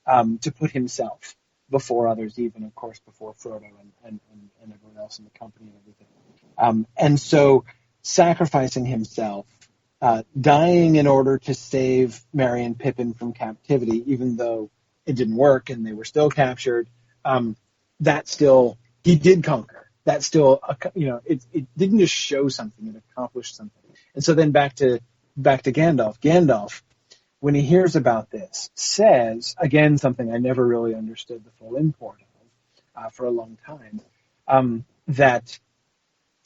to put himself before others, even of course before Frodo and everyone else in the company and everything. And so sacrificing himself, dying in order to save Merry and Pippin from captivity, even though it didn't work and they were still captured, that still, he did conquer. That still, it didn't just show something, it accomplished something. And so then back to Gandalf. Gandalf, when he hears about this, says, again, something I never really understood the full import of for a long time, that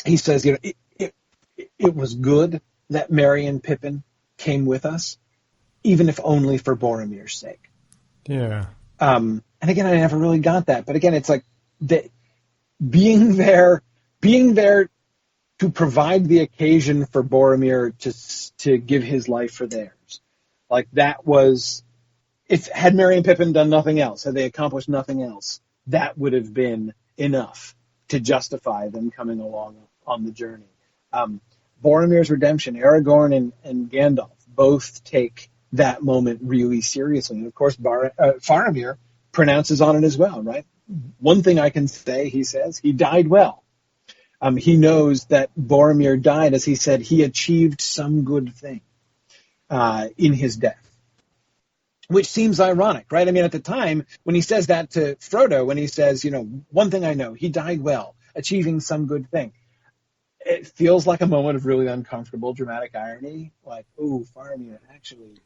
he says, it was good that Merry and Pippin came with us, even if only for Boromir's sake. Yeah. And again, I never really got that. But again, it's like being there to provide the occasion for Boromir to give his life for theirs. Like that was, had Merry and Pippin done nothing else, had they accomplished nothing else, that would have been enough to justify them coming along on the journey. Boromir's redemption, Aragorn and Gandalf both take that moment really seriously. And of course, Faramir pronounces on it as well, right? One thing I can say, he says, he died well. He knows that Boromir died, as he said, he achieved some good thing in his death. Which seems ironic, right? I mean, at the time, when he says that to Frodo, when he says, one thing I know, he died well, achieving some good thing. It feels like a moment of really uncomfortable dramatic irony. Like, ooh, Faramir actually,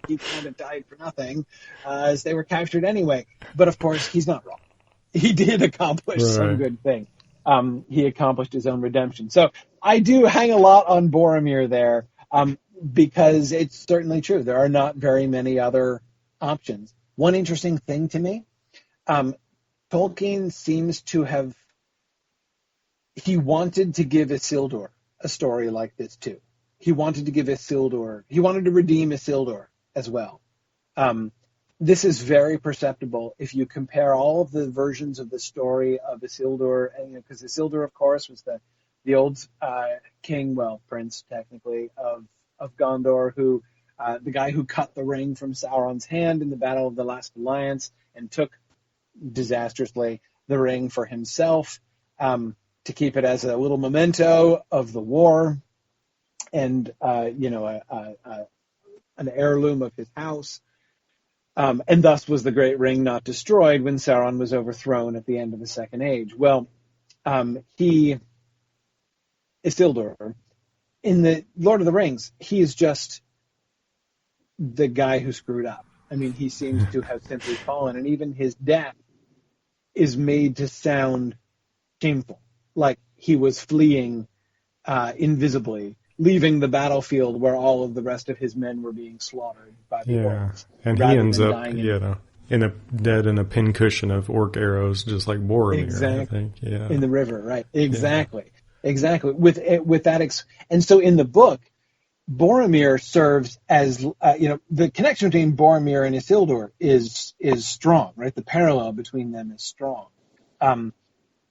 he kind of died for nothing, as they were captured anyway. But of course, he's not wrong. He did accomplish some good thing. He accomplished his own redemption. So I do hang a lot on Boromir there, because it's certainly true. There are not very many other options. One interesting thing to me, Tolkien seems to have, he wanted to give Isildur a story like this too. He wanted to redeem Isildur as well. This is very perceptible if you compare all of the versions of the story of Isildur, because Isildur, of course, was the old prince, technically, of Gondor, who the guy who cut the ring from Sauron's hand in the Battle of the Last Alliance and took disastrously the ring for himself, to keep it as a little memento of the war, and an heirloom of his house. And thus was the Great Ring not destroyed when Sauron was overthrown at the end of the Second Age. Well, Isildur, in the Lord of the Rings, he is just the guy who screwed up. I mean, he seems to have simply fallen, and even his death is made to sound shameful, like he was fleeing invisibly, leaving the battlefield where all of the rest of his men were being slaughtered by the orcs. And he ends up, dead in a pincushion of orc arrows, just like Boromir, exactly. I think. Yeah. In the river, right? Exactly. Yeah. Exactly. With that, and so in the book, Boromir serves as the connection between Boromir and Isildur is strong, right? The parallel between them is strong.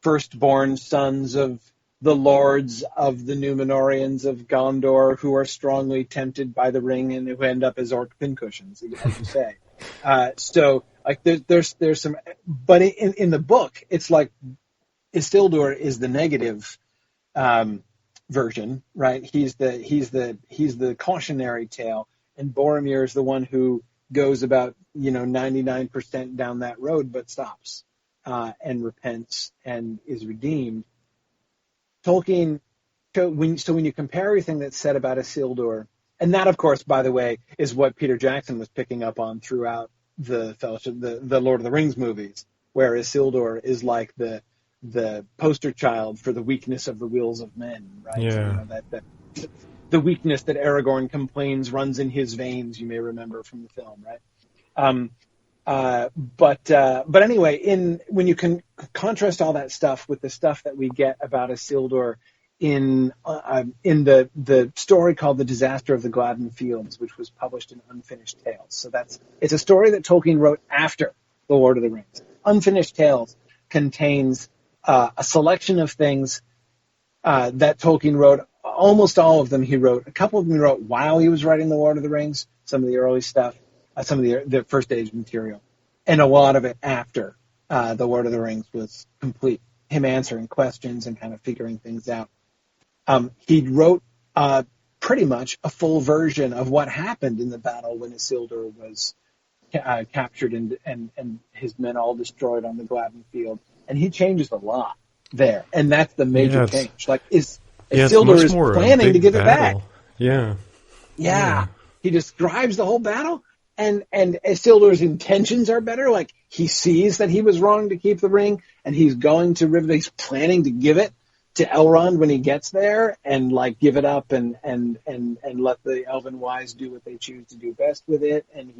Firstborn sons of the lords of the Númenóreans of Gondor, who are strongly tempted by the ring and who end up as orc pincushions, as you say. So like there's some, but in the book, it's like Isildur is the negative version, right? He's the cautionary tale, and Boromir is the one who goes about 99% down that road, but stops and repents and is redeemed. Tolkien, when you compare everything that's said about Isildur, and that, of course, by the way, is what Peter Jackson was picking up on throughout the Fellowship, the Lord of the Rings movies, where Isildur is like the poster child for the weakness of the wills of men, right? Yeah. That the weakness that Aragorn complains runs in his veins. You may remember from the film, right? But anyway, when you can contrast all that stuff with the stuff that we get about Isildur in the story called "The Disaster of the Gladden Fields," which was published in Unfinished Tales. So it's a story that Tolkien wrote after The Lord of the Rings. Unfinished Tales contains a selection of things that Tolkien wrote. Almost all of them he wrote. A couple of them he wrote while he was writing The Lord of the Rings, some of the early stuff, some of the first age material, and a lot of it after The Lord of the Rings was complete, him answering questions and kind of figuring things out. He wrote pretty much a full version of what happened in the battle when Isildur was captured and his men all destroyed on the Gladden Field. And he changes a lot there, and that's the major change. Like, Isildur is planning to give it back. Yeah. He describes the whole battle, and Isildur's intentions are better. Like, he sees that he was wrong to keep the ring, and he's going to Rivendell. He's planning to give it to Elrond when he gets there, and like give it up and let the Elven wise do what they choose to do best with it. And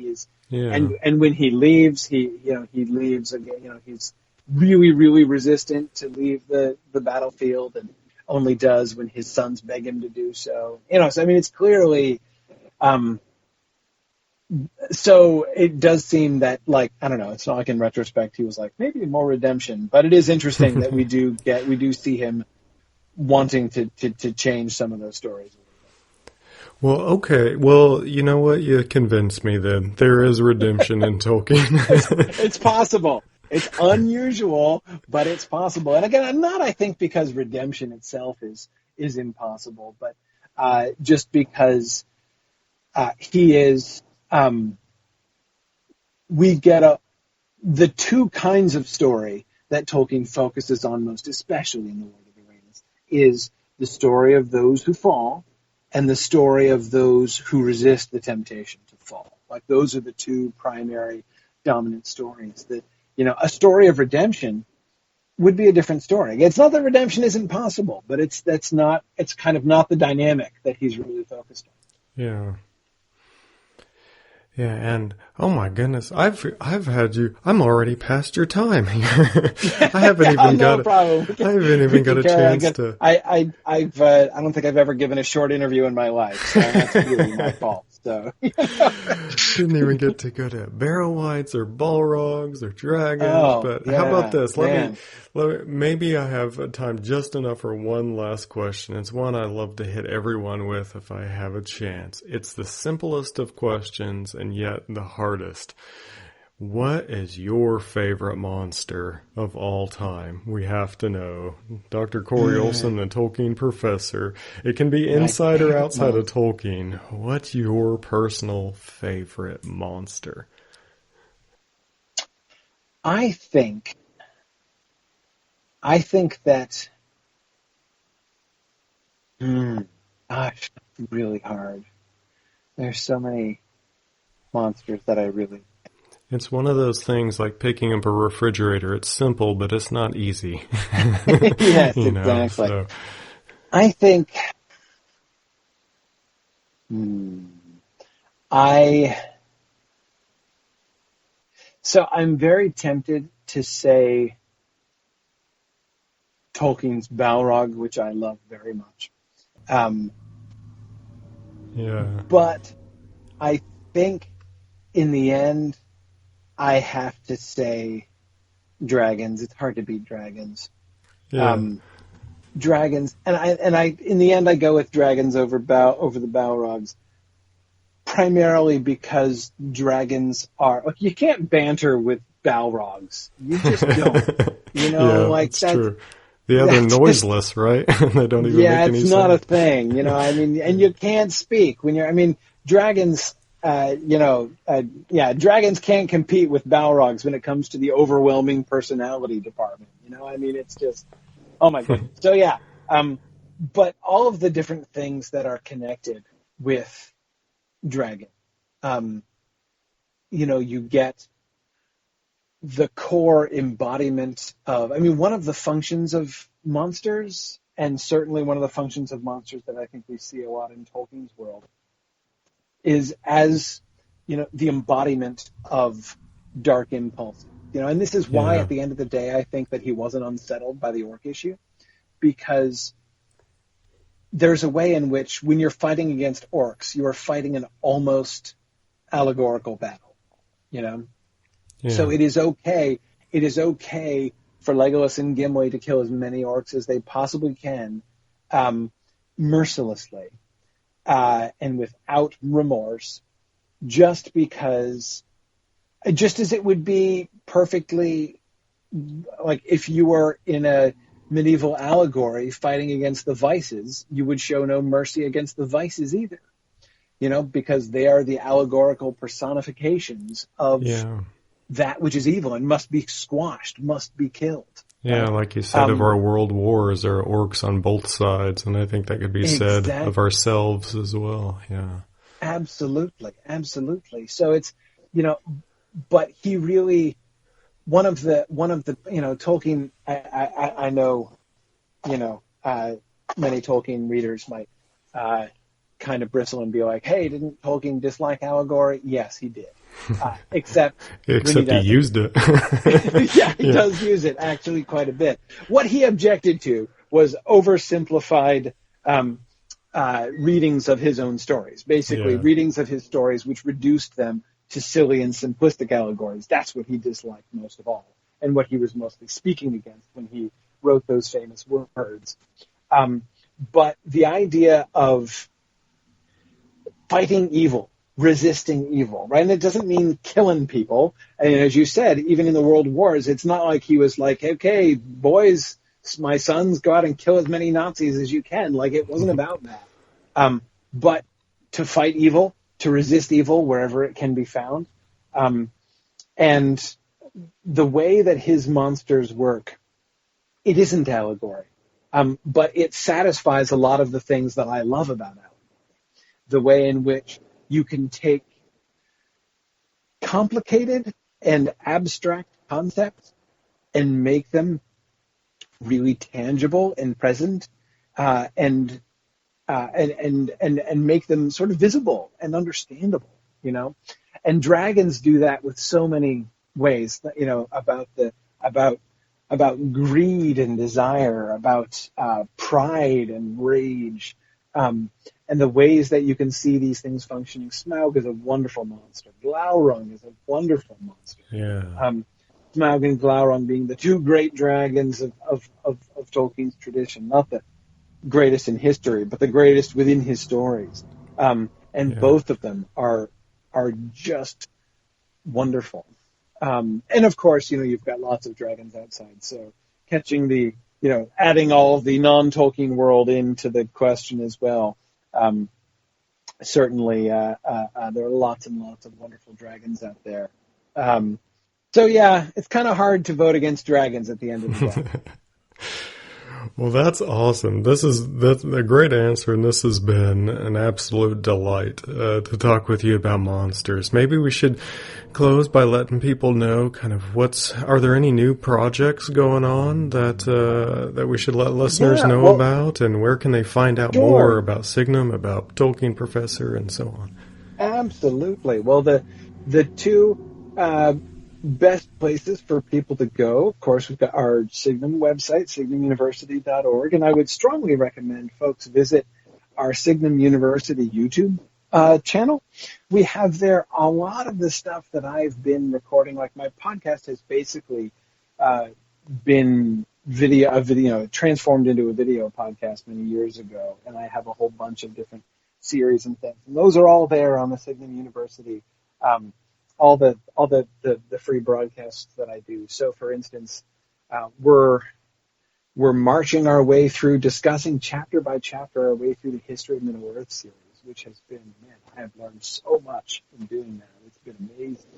and when he leaves, he leaves again. He's really, really resistant to leave the battlefield, and only does when his sons beg him to do so. So I mean, it's clearly. So it does seem that, like, I don't know, it's not like in retrospect he was like, maybe more redemption, but it is interesting that we do see him wanting to change some of those stories. Well, okay. Well, you know what? You convinced me then. There is redemption in Tolkien. It's possible. It's unusual, but it's possible. And again, not, I think, because redemption itself is impossible, but just because he is. We get the two kinds of story that Tolkien focuses on most, especially in The Lord of the Rings, is the story of those who fall and the story of those who resist the temptation to fall. Like, those are the two primary dominant stories. That, a story of redemption would be a different story. It's not that redemption isn't possible, but it's kind of not the dynamic that he's really focused on. Yeah. Yeah, and oh my goodness, I've had you. I'm already past your time here. I haven't even got a chance to. I don't think I've ever given a short interview in my life, so that's really my fault. So didn't even get to go to barrow wights or balrogs or dragons. But how about this? Let me. Maybe I have time just enough for one last question. It's one I love to hit everyone with if I have a chance. It's the simplest of questions and yet the hardest. What is your favorite monster of all time? We have to know. Dr. Corey Olsen, the Tolkien professor. It can be inside or outside of Tolkien. What's your personal favorite monster? I think I think that hmm, gosh, that's really hard. There's so many monsters that I really It's one of those things like picking up a refrigerator. It's simple, but it's not easy. yes, You know, exactly. so I think hmm, I I'm very tempted to say Tolkien's Balrog, which I love very much. Um, yeah, but I think in the end, I have to say dragons. It's hard to beat dragons. yeah, Um, dragons, and I in the end I go with dragons over the Balrogs, primarily because dragons are like you can't banter with Balrogs. You just don't. You know, yeah. like It's true. Yeah, they're that's just noiseless, right? They don't even yeah, make it's any not a sound. thing. You know, I mean, and you can't speak when you're. I mean, dragons. Yeah, dragons can't compete with Balrogs when it comes to the overwhelming personality department. You know, I mean, it's just oh my goodness. So yeah, but all of the different things that are connected with dragon, um, you get the core embodiment of, I mean, one of the functions of monsters, and certainly one of the functions of monsters that I think we see a lot in Tolkien's world, is as, the embodiment of dark impulses. And this is why Yeah, at the end of the day, I think that he wasn't unsettled by the orc issue, because there's a way in which when you're fighting against orcs, you are fighting an almost allegorical battle, you know? So yeah, it is okay for Legolas and Gimli to kill as many orcs as they possibly can, um, mercilessly, and without remorse, just because, just as it would be perfectly like if you were in a medieval allegory fighting against the vices, you would show no mercy against the vices either, because they are the allegorical personifications of yeah. that which is evil and must be squashed, must be killed, Yeah, right? like you said, of Um, our world wars, there are orcs on both sides, and I think that could be said of exactly, ourselves as well. Yeah, absolutely, absolutely. So it's, you know, but he really one of the Tolkien. I know many Tolkien readers might uh, kind of bristle and be like, "Hey, didn't Tolkien dislike allegory?" Yes, he did, except when he except he doesn't. used it. Yeah, he Yeah, does use it actually quite a bit. What he objected to was oversimplified readings of his own stories, basically yeah, readings of his stories which reduced them to silly and simplistic allegories. That's what he disliked most of all, and what he was mostly speaking against when he wrote those famous words. Um, but the idea of fighting evil, resisting evil, right? And it doesn't mean killing people. And as you said, even in the world wars, it's not like he was like, okay, boys, my sons, go out and kill as many Nazis as you can. Like it wasn't about that. But to fight evil, to resist evil wherever it can be found. Um, and the way that his monsters work, it isn't allegory. But it satisfies a lot of the things that I love about allegory. The way in which you can take complicated and abstract concepts and make them really tangible and present, and make them sort of visible and understandable, And dragons do that with so many ways, about about greed and desire, about pride and rage, and the ways that you can see these things functioning. Smaug is a wonderful monster. Glaurung is a wonderful monster. yeah, Um, Smaug and Glaurung being the two great dragons of Tolkien's tradition, not the greatest in history, but the greatest within his stories. And yeah. both of them are just wonderful. And of course, you've got lots of dragons outside. So catching adding all of the non-Tolkien world into the question as well. Um, Certainly, there are lots and lots of wonderful dragons out there. Um, So yeah, it's kind of hard to vote against dragons at the end of the day. Well, that's awesome. That's a great answer, and this has been an absolute delight to talk with you about monsters. Maybe we should close by letting people know kind of are there any new projects going on that we should let listeners know about, and where can they find out more about Signum, about Tolkien Professor, and so on? Absolutely. Well, the two best places for people to go, of course, we've got our Signum website, signumuniversity.org, and I would strongly recommend folks visit our Signum University YouTube channel. We have there a lot of the stuff that I've been recording. Like my podcast has basically been video transformed into a video podcast many years ago, and I have a whole bunch of different series and things. And those are all there on the Signum University. All the free broadcasts that I do. So, for instance, we're marching our way through, discussing chapter by chapter our way through the History of Middle Earth series, which has been, I have learned so much from doing that. It's been amazing.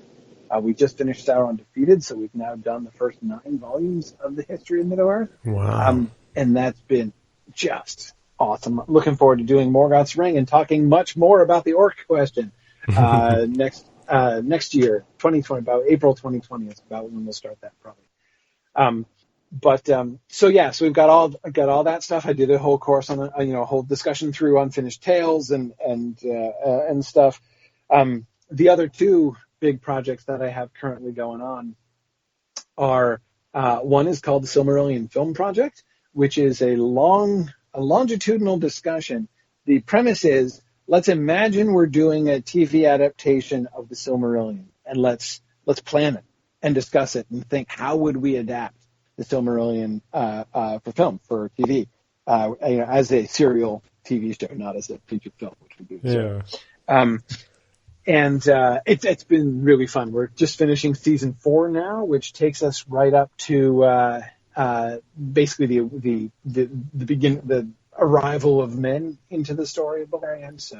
We just finished Sauron Undefeated, so we've now done the first 9 volumes of the History of Middle Earth. Wow. And that's been just awesome. Looking forward to doing Morgoth's Ring and talking much more about the orc question next year, 2020, about April 2020 is about when we'll start that probably. So we've got all that stuff. I did a whole course on a whole discussion through Unfinished Tales and stuff. The other 2 big projects that I have currently going on are one is called the Silmarillion Film Project, which is a longitudinal discussion. The premise is, let's imagine we're doing a TV adaptation of the Silmarillion, and let's plan it and discuss it and think, how would we adapt the Silmarillion for film, for TV, as a serial TV show, not as a feature film, which we do. Yeah. It's been really fun. We're just finishing season 4 now, which takes us right up to basically the arrival of men into the story of Beleriand. So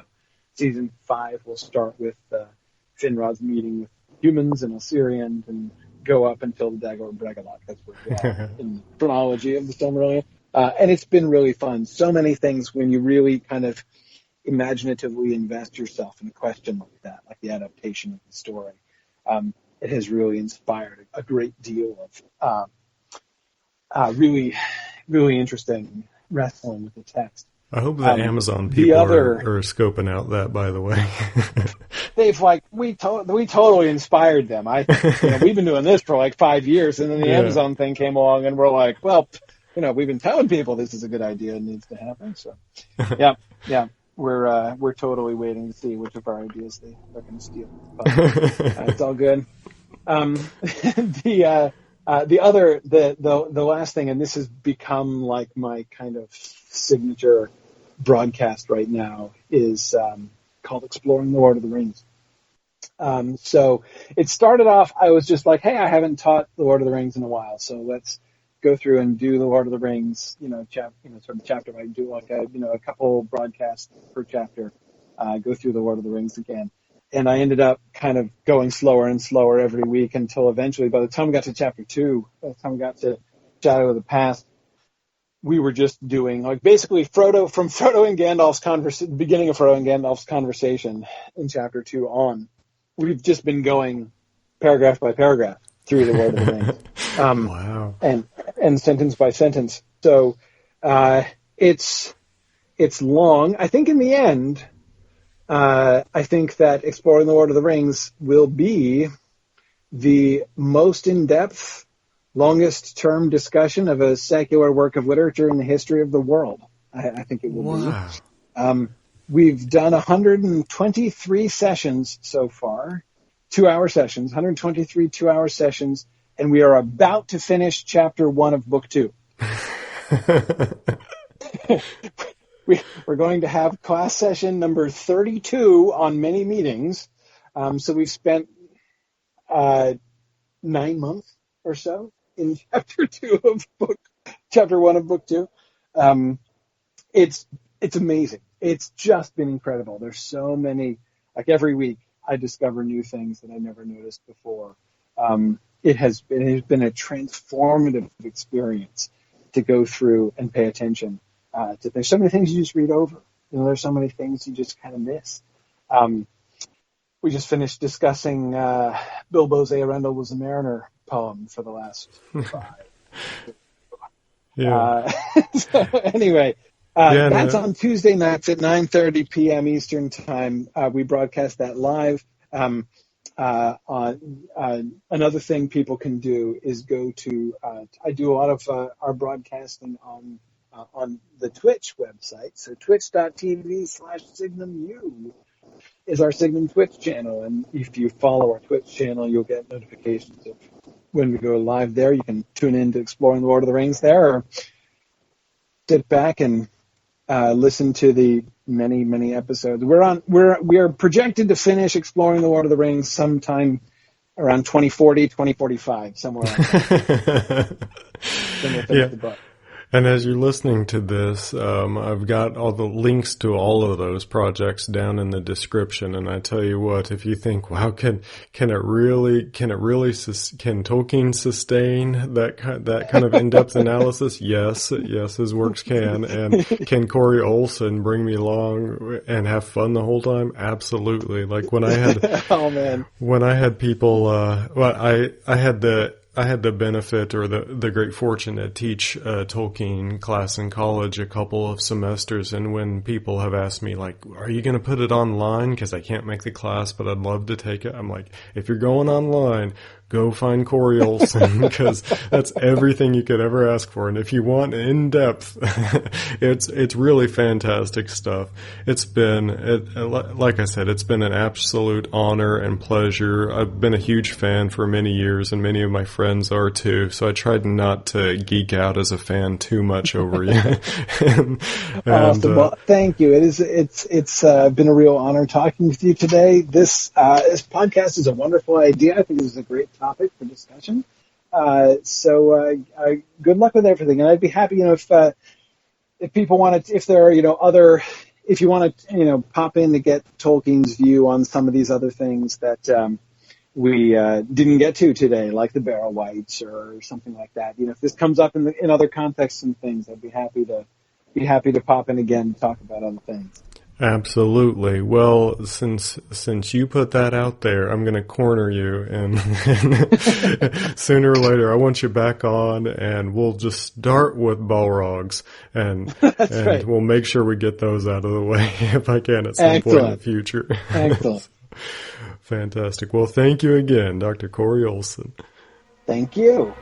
season 5 will start with Finrod's meeting with humans and Osirian and go up until the Dagor and Bregalot. That's where we are in the chronology of the Silmarillion. And it's been really fun. So many things when you really kind of imaginatively invest yourself in a question like that, like the adaptation of the story. It has really inspired a great deal of really, really interesting wrestling with the text. I hope the Amazon people are scoping out that, by the way. They've we totally inspired them. We've been doing this for 5 years, and then the Amazon thing came along, and we're like, well, we've been telling people this is a good idea and needs to happen. So, yeah, we're totally waiting to see which of our ideas they're going to steal. But, it's all good. The last thing, and this has become like my kind of signature broadcast right now, is called Exploring the Lord of the Rings. So it started off, I was just like, hey, I haven't taught the Lord of the Rings in a while, so let's go through and do the Lord of the Rings, sort of chapter by do a couple broadcasts per chapter, go through the Lord of the Rings again. And I ended up kind of going slower and slower every week until eventually, by the time we got to chapter 2, by the time we got to Shadow of the Past, we were just doing basically from Frodo and Gandalf's beginning of Frodo and Gandalf's conversation in chapter 2 on. We've just been going paragraph by paragraph through the Lord of the Rings. Wow. And sentence by sentence. So it's long. I think in the end, I think that Exploring the Lord of the Rings will be the most in-depth, longest-term discussion of a secular work of literature in the history of the world. I think it will be. We've done 123 sessions so far, 2-hour sessions, 123 2-hour sessions, and we are about to finish chapter 1 of book 2. We're going to have class session number 32 on many meetings. So we've spent 9 months or so in chapter 1 of book 2. It's amazing. It's just been incredible. There's so many, every week I discover new things that I never noticed before. it has been a transformative experience to go through and pay attention to. There's so many things you just read over. There's so many things you just kind of miss. We just finished discussing Bilbo's Earendel was a Mariner poem for the last 5. Yeah. So anyway, that's on Tuesday nights at 9:30 p.m. Eastern Time. We broadcast that live. Another thing people can do is go to. I do a lot of our broadcasting on the Twitch website. So twitch.tv/SignumU is our Signum Twitch channel, and if you follow our Twitch channel, you'll get notifications of when we go live there. You can tune in to Exploring the Lord of the Rings there, or sit back and listen to the many episodes. We are projected to finish Exploring the Lord of the Rings sometime around 2040, 2045, somewhere like that. Then we'll finish the book. And as you're listening to this, I've got all the links to all of those projects down in the description. And I tell you what, if you think, wow, can Tolkien sustain that kind of in-depth analysis? Yes, his works can. And can Corey Olsen bring me along and have fun the whole time? Absolutely. Like when I had, when I had people, I had the benefit or the great fortune to teach a Tolkien class in college a couple of semesters, and when people have asked me, like, are you going to put it online? Because I can't make the class, but I'd love to take it. I'm like, if you're going online, go find Corey Olsen, because that's everything you could ever ask for. And if you want in-depth, it's really fantastic stuff. It's been, like I said, it's been an absolute honor and pleasure. I've been a huge fan for many years, and many of my friends are too. So I tried not to geek out as a fan too much over you. Awesome. Well, thank you. It's been a real honor talking with you today. This podcast is a wonderful idea. I think this is a great topic for discussion. So good luck with everything. And I'd be happy, if people want to, if there are, if you want to, pop in to get Tolkien's view on some of these other things that we didn't get to today, like the Barrow Wights or something like that. If this comes up in other contexts and things, I'd be happy to pop in again and talk about other things. Absolutely. Well, since you put that out there, I'm going to corner you, and sooner or later I want you back on, and we'll just start with Balrogs, and right. We'll make sure we get those out of the way if I can at some point in the future. Excellent. Fantastic. Well, thank you again, Dr. Corey Olsen. Thank you.